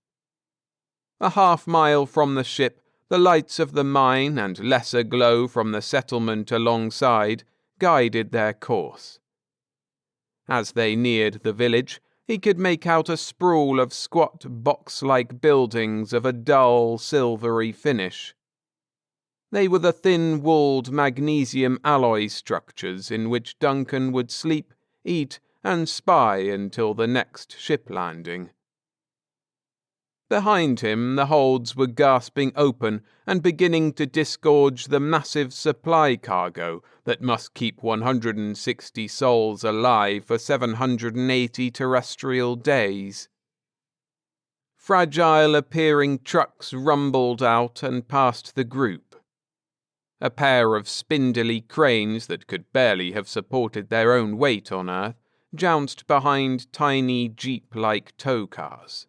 A half-mile from the ship, the lights of the mine and lesser glow from the settlement alongside guided their course. As they neared the village, he could make out a sprawl of squat box-like buildings of a dull, silvery finish. They were the thin-walled magnesium alloy structures in which Duncan would sleep, eat, and spy until the next ship landing. Behind him, the holds were gasping open and beginning to disgorge the massive supply cargo that must keep 160 souls alive for 780 terrestrial days. Fragile-appearing trucks rumbled out and past the group. A pair of spindly cranes that could barely have supported their own weight on Earth jounced behind tiny jeep-like tow cars.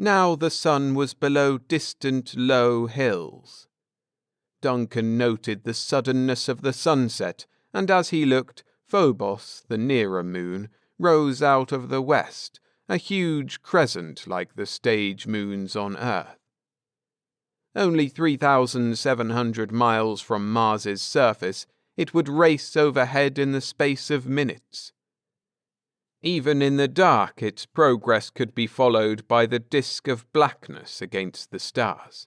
Now the sun was below distant low hills. Duncan noted the suddenness of the sunset, and as he looked, Phobos, the nearer moon, rose out of the west, a huge crescent like the stage moons on Earth. Only 3,700 miles from Mars's surface, it would race overhead in the space of minutes. Even in the dark, its progress could be followed by the disk of blackness against the stars.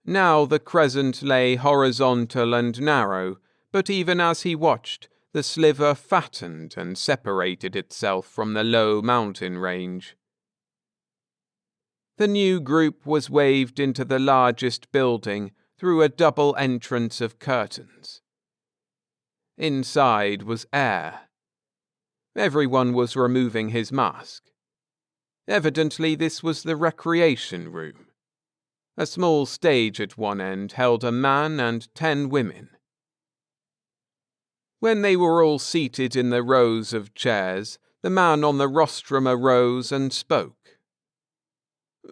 Now the crescent lay horizontal and narrow, but even as he watched, the sliver fattened and separated itself from the low mountain range. The new group was waved into the largest building through a double entrance of curtains. Inside was air. Everyone was removing his mask. Evidently this was the recreation room. A small stage at one end held a man and 10 women. When they were all seated in the rows of chairs, the man on the rostrum arose and spoke.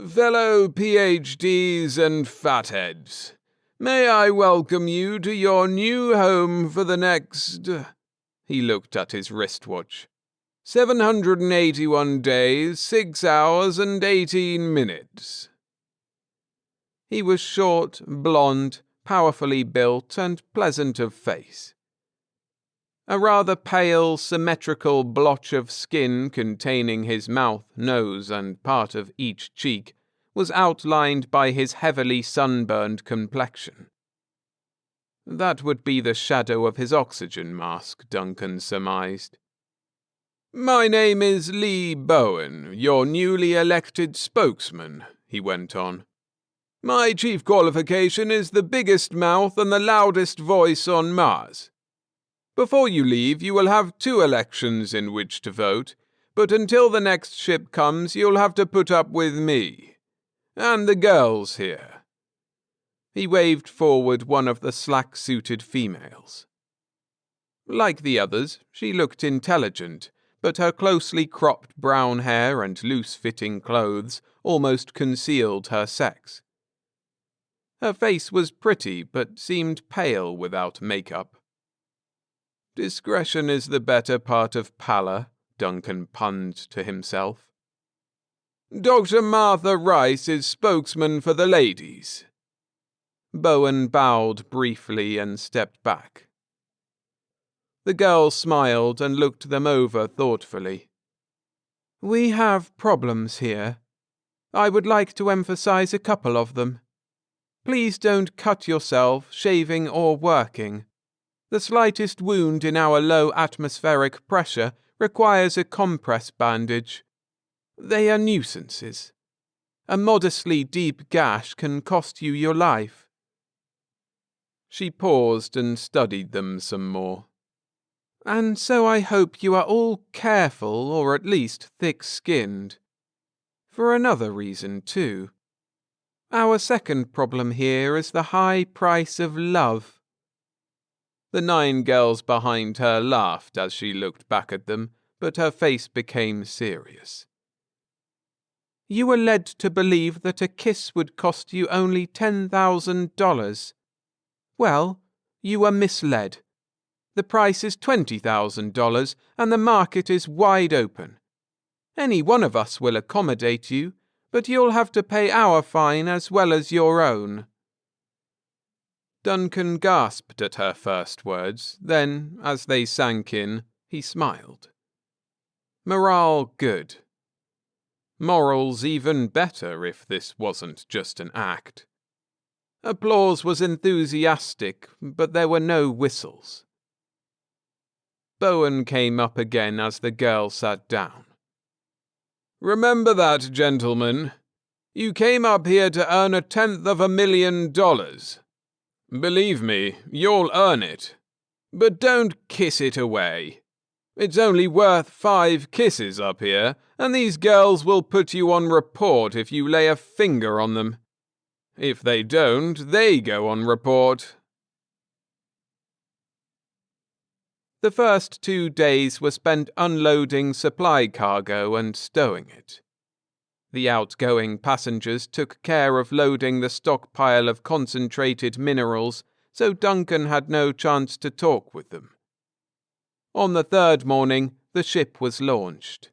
"Fellow PhDs and fatheads, may I welcome you to your new home for the next—" he looked at his wristwatch. 781 days, 6 hours and 18 minutes. He was short, blonde, powerfully built, and pleasant of face. A rather pale, symmetrical blotch of skin containing his mouth, nose, and part of each cheek was outlined by his heavily sunburned complexion. That would be the shadow of his oxygen mask, Duncan surmised. "My name is Lee Bowen, your newly elected spokesman," he went on. "My chief qualification is the biggest mouth and the loudest voice on Mars. Before you leave, you will have 2 elections in which to vote, but until the next ship comes, you'll have to put up with me. And the girls here." He waved forward one of the slack-suited females. Like the others, she looked intelligent, but her closely cropped brown hair and loose-fitting clothes almost concealed her sex. Her face was pretty, but seemed pale without makeup. "Discretion is the better part of pallor," Duncan punned to himself. "Dr. Martha Rice is spokesman for the ladies." Bowen bowed briefly and stepped back. The girl smiled and looked them over thoughtfully. "We have problems here. I would like to emphasize a couple of them. Please don't cut yourself, shaving or working. The slightest wound in our low atmospheric pressure requires a compress bandage. They are nuisances. A modestly deep gash can cost you your life." She paused and studied them some more. "And so I hope you are all careful, or at least thick-skinned. For another reason, too. Our second problem here is the high price of love." The 9 girls behind her laughed as she looked back at them, but her face became serious. "You were led to believe that a kiss would cost you only $10,000. Well, you were misled. The price is $20,000, and the market is wide open. Any one of us will accommodate you, but you'll have to pay our fine as well as your own." Duncan gasped at her first words, then, as they sank in, he smiled. Morale good. Morals even better if this wasn't just an act. Applause was enthusiastic, but there were no whistles. Bowen came up again as the girl sat down. "Remember that, gentlemen. You came up here to earn $1/10,000,000. Believe me, you'll earn it. But don't kiss it away. It's only worth 5 kisses up here, and these girls will put you on report if you lay a finger on them. If they don't, they go on report." The first 2 days were spent unloading supply cargo and stowing it. The outgoing passengers took care of loading the stockpile of concentrated minerals, so Duncan had no chance to talk with them. On the 3rd morning, the ship was launched.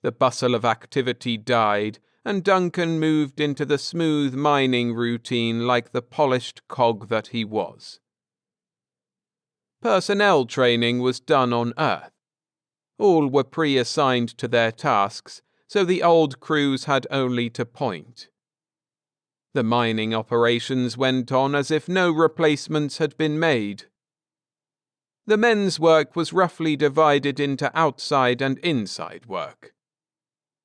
The bustle of activity died, and Duncan moved into the smooth mining routine like the polished cog that he was. Personnel training was done on Earth. All were pre-assigned to their tasks, so the old crews had only to point. The mining operations went on as if no replacements had been made. The men's work was roughly divided into outside and inside work.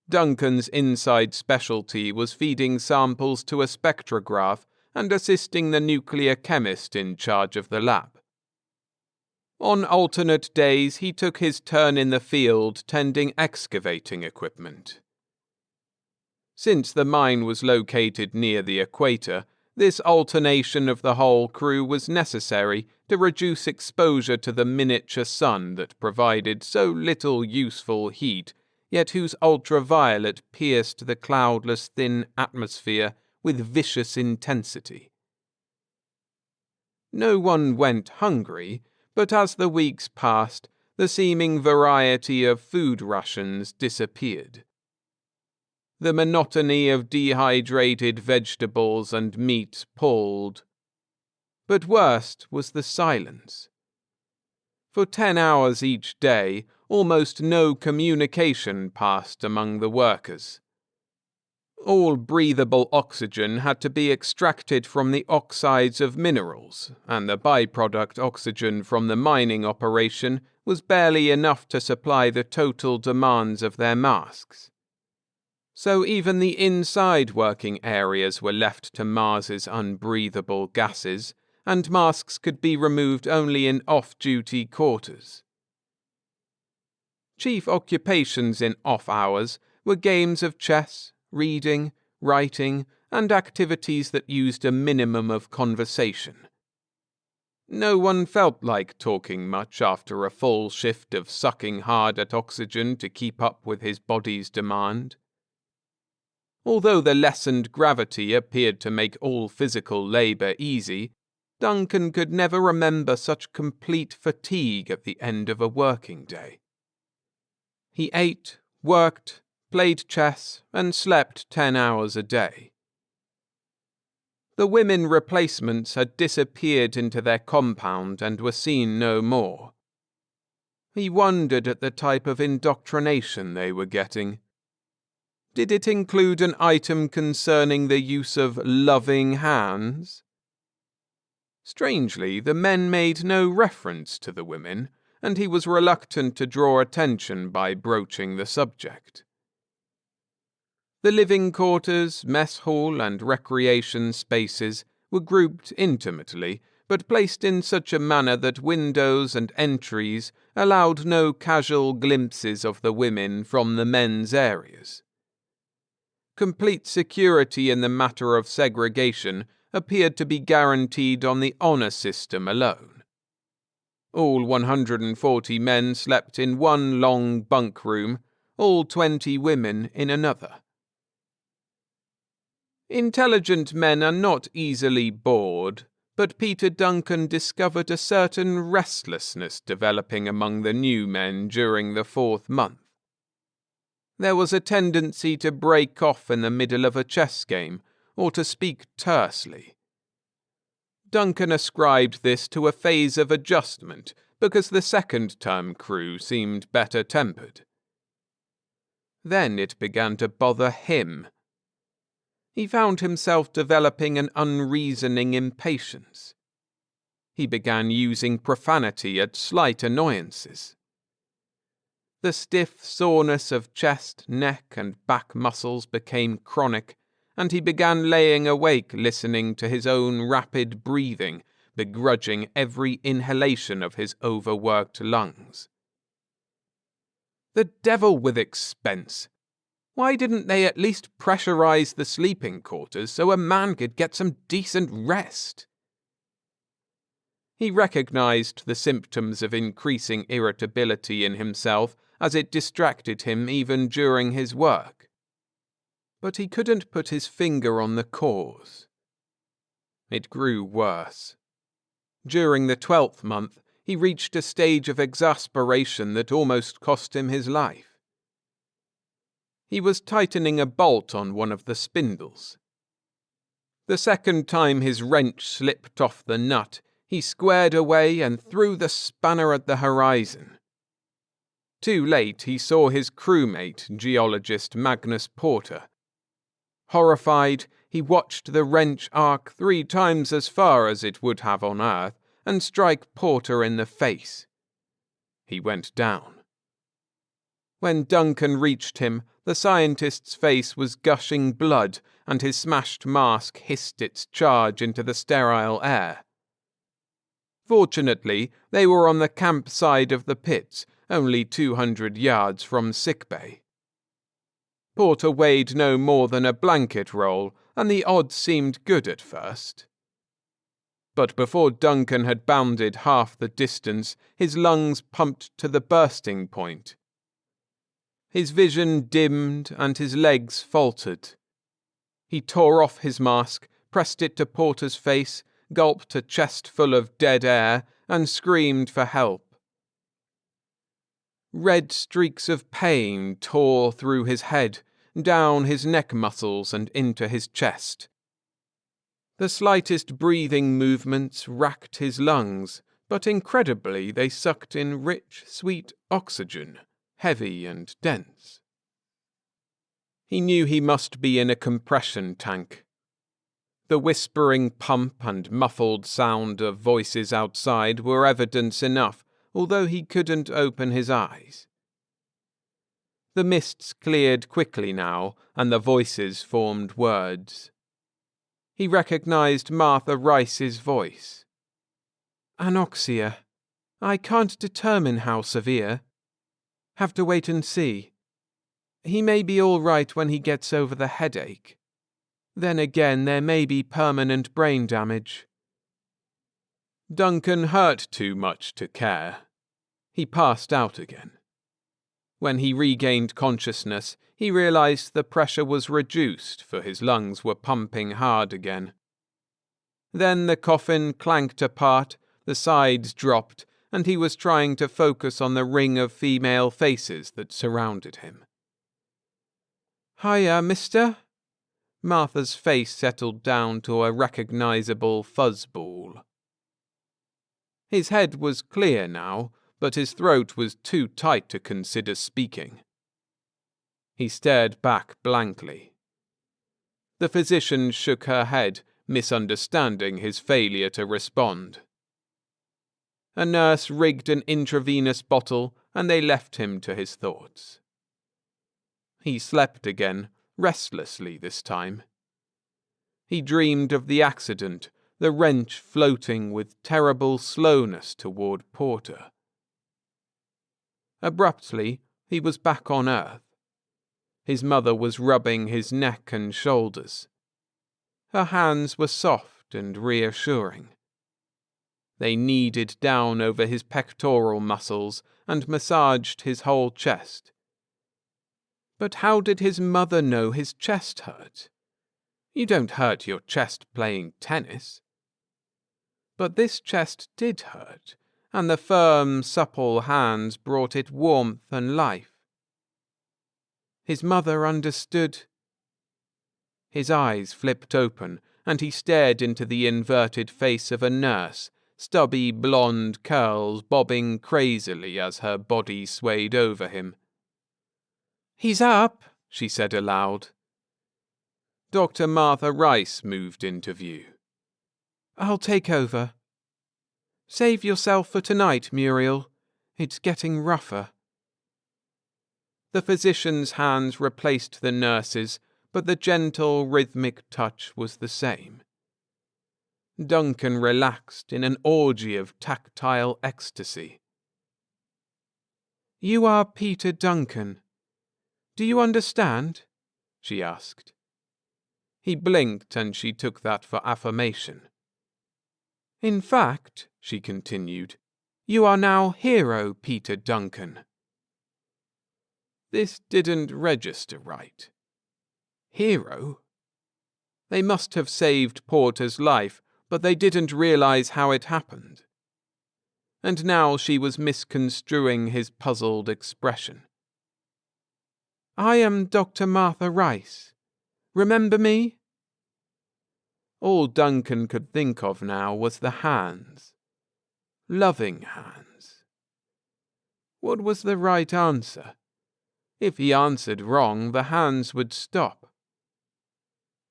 Duncan's inside specialty was feeding samples to a spectrograph and assisting the nuclear chemist in charge of the lab. On alternate days, he took his turn in the field tending excavating equipment. Since the mine was located near the equator, this alternation of the whole crew was necessary to reduce exposure to the miniature sun that provided so little useful heat, yet whose ultraviolet pierced the cloudless thin atmosphere with vicious intensity. No one went hungry, but as the weeks passed, the seeming variety of food rations disappeared. The monotony of dehydrated vegetables and meat palled. But worst was the silence. For 10 hours each day, almost no communication passed among the workers. All breathable oxygen had to be extracted from the oxides of minerals, and the byproduct oxygen from the mining operation was barely enough to supply the total demands of their masks. So even the inside working areas were left to Mars's unbreathable gases, and masks could be removed only in off-duty quarters. Chief occupations in off hours were games of chess, reading, writing, and activities that used a minimum of conversation. No one felt like talking much after a full shift of sucking hard at oxygen to keep up with his body's demand. Although the lessened gravity appeared to make all physical labour easy, Duncan could never remember such complete fatigue at the end of a working day. He ate, worked, played chess, and slept 10 hours a day. The women replacements had disappeared into their compound and were seen no more. He wondered at the type of indoctrination they were getting. Did it include an item concerning the use of loving hands? Strangely, the men made no reference to the women, and he was reluctant to draw attention by broaching the subject. The living quarters, mess hall, and recreation spaces were grouped intimately, but placed in such a manner that windows and entries allowed no casual glimpses of the women from the men's areas. Complete security in the matter of segregation appeared to be guaranteed on the honor system alone. All 140 men slept in one long bunk room, all 20 women in another. Intelligent men are not easily bored, but Peter Duncan discovered a certain restlessness developing among the new men during the 4th month. There was a tendency to break off in the middle of a chess game, or to speak tersely. Duncan ascribed this to a phase of adjustment, because the second-term crew seemed better-tempered. Then it began to bother him. He found himself developing an unreasoning impatience. He began using profanity at slight annoyances. The stiff soreness of chest, neck, and back muscles became chronic, and he began laying awake listening to his own rapid breathing, begrudging every inhalation of his overworked lungs. The devil with expense! Why didn't they at least pressurize the sleeping quarters so a man could get some decent rest? He recognized the symptoms of increasing irritability in himself as it distracted him even during his work. But he couldn't put his finger on the cause. It grew worse. During the 12th month, he reached a stage of exasperation that almost cost him his life. He was tightening a bolt on one of the spindles. The second time his wrench slipped off the nut, he squared away and threw the spanner at the horizon. Too late, he saw his crewmate, geologist Magnus Porter. Horrified, he watched the wrench arc 3 times as far as it would have on Earth and strike Porter in the face. He went down. When Duncan reached him, the scientist's face was gushing blood, and his smashed mask hissed its charge into the sterile air. Fortunately, they were on the camp side of the pits, only 200 yards from sickbay. Porter weighed no more than a blanket roll, and the odds seemed good at first. But before Duncan had bounded half the distance, his lungs pumped to the bursting point. His vision dimmed and his legs faltered. He tore off his mask, pressed it to Porter's face, gulped a chest full of dead air, and screamed for help. Red streaks of pain tore through his head, down his neck muscles and into his chest. The slightest breathing movements racked his lungs, but incredibly they sucked in rich, sweet oxygen, heavy and dense. He knew he must be in a compression tank. The whispering pump and muffled sound of voices outside were evidence enough, although he couldn't open his eyes. The mists cleared quickly now, and the voices formed words. He recognized Martha Rice's voice. "Anoxia. I can't determine how severe. Have to wait and see. He may be all right when he gets over the headache. Then again, there may be permanent brain damage." Duncan hurt too much to care. He passed out again. When he regained consciousness, he realized the pressure was reduced, for his lungs were pumping hard again. Then the coffin clanked apart, the sides dropped, and he was trying to focus on the ring of female faces that surrounded him. "Hiya, mister?" Martha's face settled down to a recognizable fuzzball. His head was clear now, but his throat was too tight to consider speaking. He stared back blankly. The physician shook her head, misunderstanding his failure to respond. A nurse rigged an intravenous bottle, and they left him to his thoughts. He slept again, restlessly this time. He dreamed of the accident, the wrench floating with terrible slowness toward Porter. Abruptly, he was back on Earth. His mother was rubbing his neck and shoulders. Her hands were soft and reassuring. They kneaded down over his pectoral muscles and massaged his whole chest. But how did his mother know his chest hurt? You don't hurt your chest playing tennis. But this chest did hurt, and the firm, supple hands brought it warmth and life. His mother understood. His eyes flipped open, and he stared into the inverted face of a nurse, stubby blonde curls bobbing crazily as her body swayed over him. "He's up," she said aloud. Dr. Martha Rice moved into view. "I'll take over. Save yourself for tonight, Muriel. It's getting rougher." The physician's hands replaced the nurse's, but the gentle, rhythmic touch was the same. Duncan relaxed in an orgy of tactile ecstasy. "You are Peter Duncan. Do you understand?" she asked. He blinked, and she took that for affirmation. "In fact," she continued, "you are now Hero Peter Duncan." This didn't register right. Hero? They must have saved Porter's life, but they didn't realize how it happened. And now she was misconstruing his puzzled expression. "I am Dr. Martha Rice. Remember me?" All Duncan could think of now was the hands. Loving hands. What was the right answer? If he answered wrong, the hands would stop.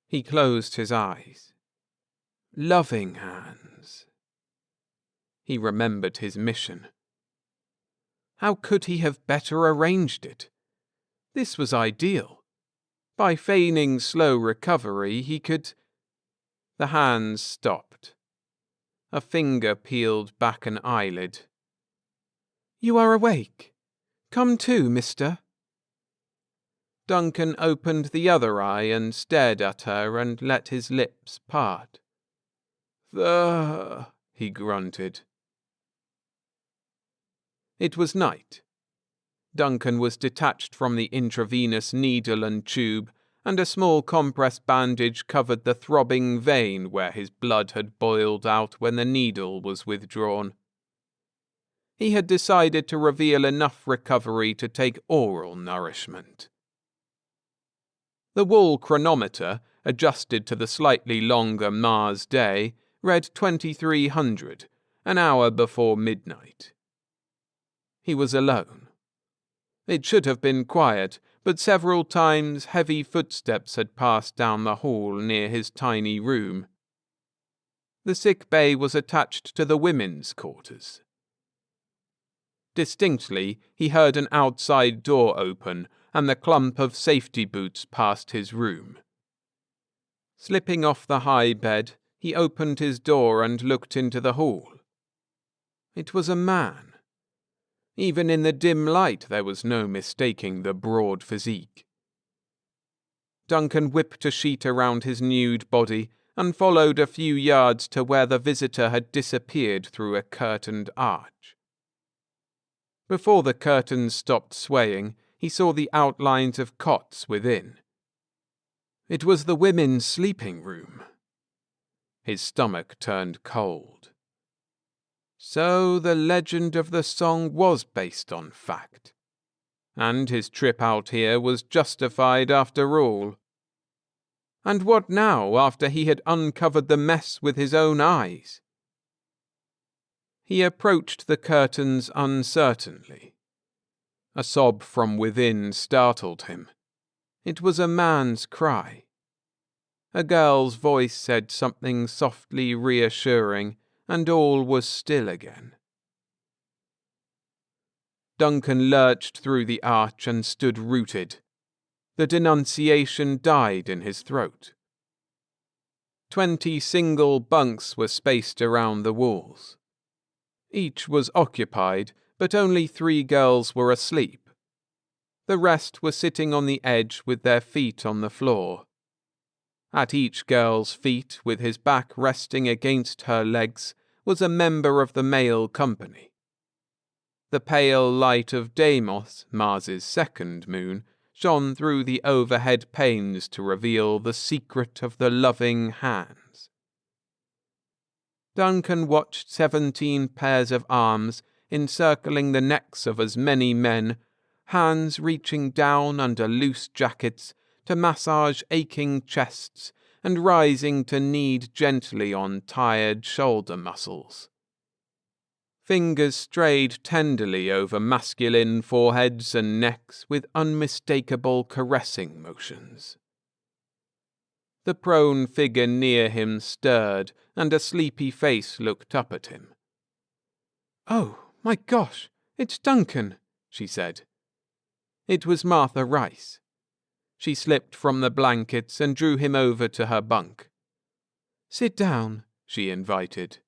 He closed his eyes. Loving hands. He remembered his mission. How could he have better arranged it? This was ideal. By feigning slow recovery, he could... The hands stopped. A finger peeled back an eyelid. "You are awake. Come to, mister." Duncan opened the other eye and stared at her and let his lips part. He grunted. It was night. Duncan was detached from the intravenous needle and tube, and a small compress bandage covered the throbbing vein where his blood had boiled out when the needle was withdrawn. He had decided to reveal enough recovery to take oral nourishment. The wall chronometer, adjusted to the slightly longer Mars day, read 2300, an hour before midnight. He was alone. It should have been quiet, but several times heavy footsteps had passed down the hall near his tiny room. The sick bay was attached to the women's quarters. Distinctly, he heard an outside door open and the clump of safety boots past his room. Slipping off the high bed, he opened his door and looked into the hall. It was a man. Even in the dim light there was no mistaking the broad physique. Duncan whipped a sheet around his nude body and followed a few yards to where the visitor had disappeared through a curtained arch. Before the curtains stopped swaying, he saw the outlines of cots within. It was the women's sleeping room. His stomach turned cold. So the legend of the song was based on fact. And his trip out here was justified after all. And what now, after he had uncovered the mess with his own eyes? He approached the curtains uncertainly. A sob from within startled him. It was a man's cry. A girl's voice said something softly reassuring, and all was still again. Duncan lurched through the arch and stood rooted. The denunciation died in his throat. 20 single bunks were spaced around the walls. Each was occupied, but only 3 girls were asleep. The rest were sitting on the edge with their feet on the floor. At each girl's feet, with his back resting against her legs, was a member of the male company. The pale light of Deimos, Mars's second moon, shone through the overhead panes to reveal the secret of the loving hands. Duncan watched 17 pairs of arms encircling the necks of as many men, hands reaching down under loose jackets to massage aching chests and rising to knead gently on tired shoulder muscles. Fingers strayed tenderly over masculine foreheads and necks with unmistakable caressing motions. The prone figure near him stirred, and a sleepy face looked up at him. "Oh, my gosh, it's Duncan," she said. It was Martha Rice. She slipped from the blankets and drew him over to her bunk. "Sit down," she invited.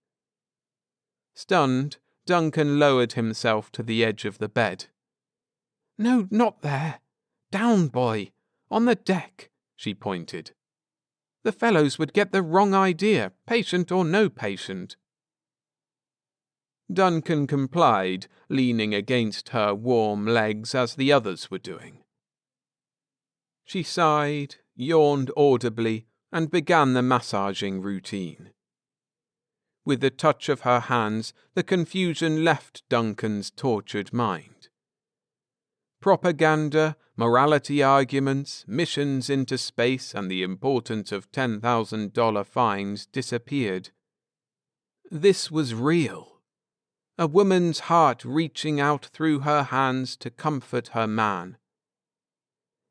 Stunned, Duncan lowered himself to the edge of the bed. "No, not there. Down, boy. On the deck," she pointed. "The fellows would get the wrong idea, patient or no patient." Duncan complied, leaning against her warm legs as the others were doing. She sighed, yawned audibly, and began the massaging routine. With the touch of her hands, the confusion left Duncan's tortured mind. Propaganda, morality arguments, missions into space, and the importance of $10,000 fines disappeared. This was real. A woman's heart reaching out through her hands to comfort her man.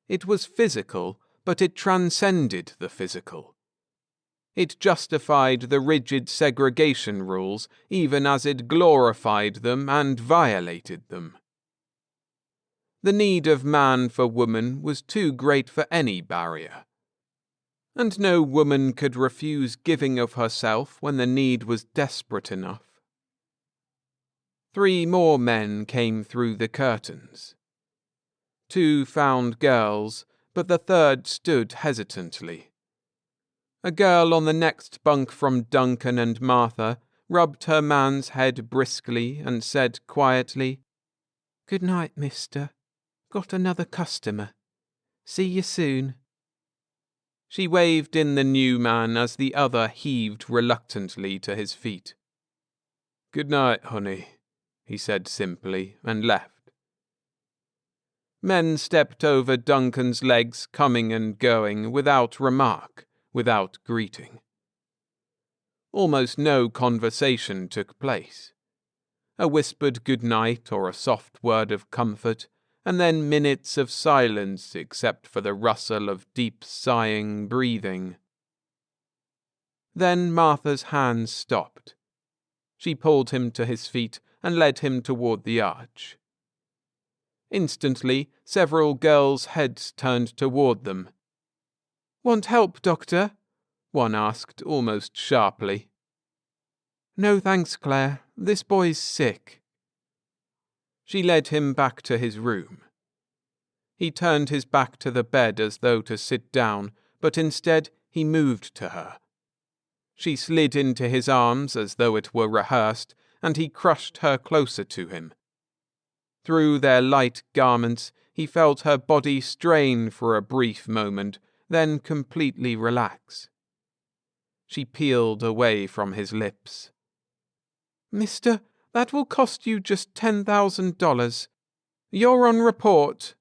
It was physical, but it transcended the physical. It justified the rigid segregation rules, even as it glorified them and violated them. The need of man for woman was too great for any barrier. and no woman could refuse giving of herself when the need was desperate enough. 3 more men came through the curtains. 2 found girls, but the third stood hesitantly. A girl on the next bunk from Duncan and Martha rubbed her man's head briskly and said quietly, "Good night, mister. Got another customer. See you soon." She waved in the new man as the other heaved reluctantly to his feet. "Good night, honey," he said simply, and left. Men stepped over Duncan's legs, coming and going, without remark, without greeting. Almost no conversation took place. A whispered good night or a soft word of comfort, and then minutes of silence except for the rustle of deep sighing breathing. Then Martha's hands stopped. She pulled him to his feet and led him toward the arch. Instantly, several girls' heads turned toward them. "Want help, Doctor?" one asked almost sharply. "No thanks, Claire. This boy's sick." She led him back to his room. He turned his back to the bed as though to sit down, but instead he moved to her. She slid into his arms as though it were rehearsed, and he crushed her closer to him. Through their light garments, he felt her body strain for a brief moment, then completely relax. She peeled away from his lips. "Mister, that will cost you just $10,000. You're on report."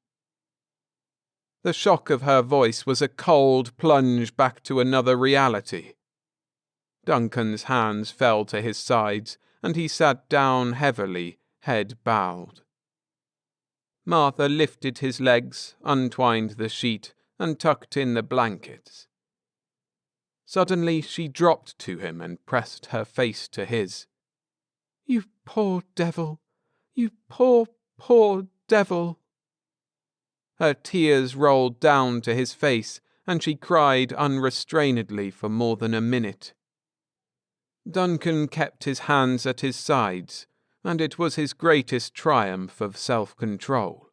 The shock of her voice was a cold plunge back to another reality. Duncan's hands fell to his sides, and he sat down heavily, head bowed. Martha lifted his legs, untwined the sheet, and tucked in the blankets. Suddenly she dropped to him and pressed her face to his. "You poor devil! You poor, poor devil!" Her tears rolled down to his face, and she cried unrestrainedly for more than a minute. Duncan kept his hands at his sides, and it was his greatest triumph of self-control.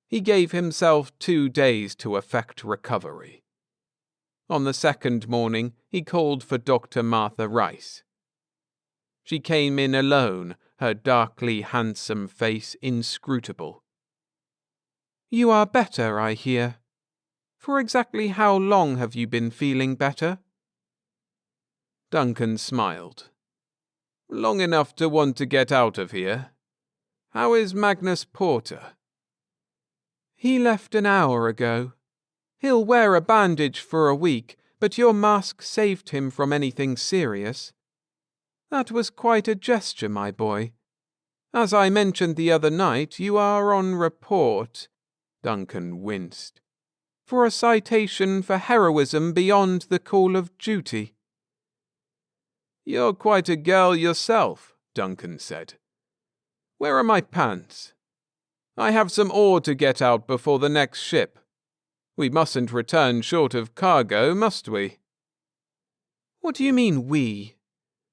He gave himself 2 days to effect recovery. On the second morning, he called for Dr. Martha Rice. She came in alone, her darkly handsome face inscrutable. "You are better, I hear. For exactly how long have you been feeling better?" Duncan smiled. "Long enough to want to get out of here. How is Magnus Porter?" "He left an hour ago. He'll wear a bandage for a week, but your mask saved him from anything serious. That was quite a gesture, my boy. As I mentioned the other night, you are on report," Duncan winced, "for a citation for heroism beyond the call of duty." "You're quite a girl yourself," Duncan said. "Where are my pants? I have some ore to get out before the next ship. We mustn't return short of cargo, must we?" "What do you mean, we?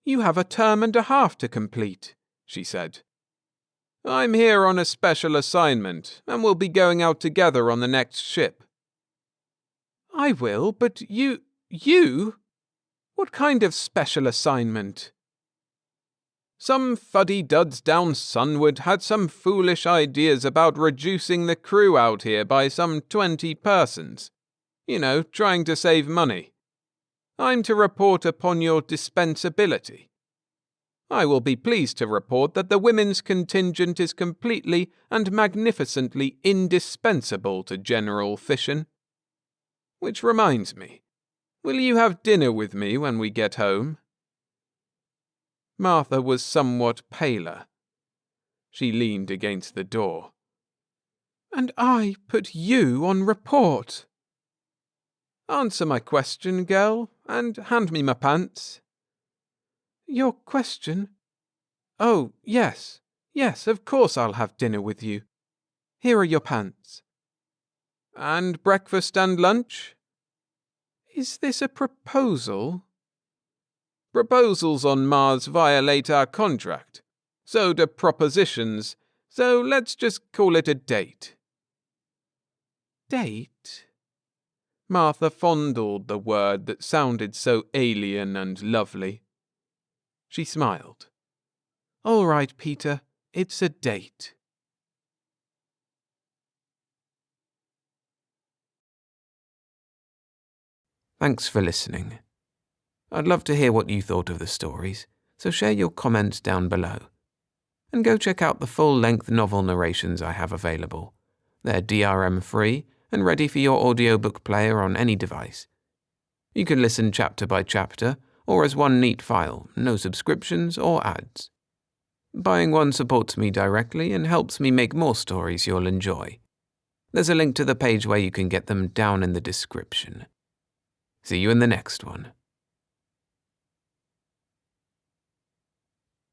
You have a term and a half to complete," she said. "I'm here on a special assignment, and we'll be going out together on the next ship." "I will, but you? What kind of special assignment?" "Some fuddy-dudds down Sunward had some foolish ideas about reducing the crew out here by some 20 persons. You know, trying to save money. I'm to report upon your dispensability. I will be pleased to report that the women's contingent is completely and magnificently indispensable to General Fission. Which reminds me, will you have dinner with me when we get home?" Martha was somewhat paler. She leaned against the door. "And I put you on report." "Answer my question, girl, and hand me my pants." "Your question? Oh, yes, of course I'll have dinner with you. Here are your pants." And breakfast and lunch? Is this a proposal? Proposals on Mars violate our contract. So do propositions. So let's just call it a date. Date? Martha fondled the word that sounded so alien and lovely. She smiled. All right, Peter, it's a date. Thanks for listening. I'd love to hear what you thought of the stories, so share your comments down below. And go check out the full-length novel narrations I have available. They're DRM-free and ready for your audiobook player on any device. You can listen chapter by chapter, or as one neat file, no subscriptions or ads. Buying one supports me directly and helps me make more stories you'll enjoy. There's a link to the page where you can get them down in the description. See you in the next one.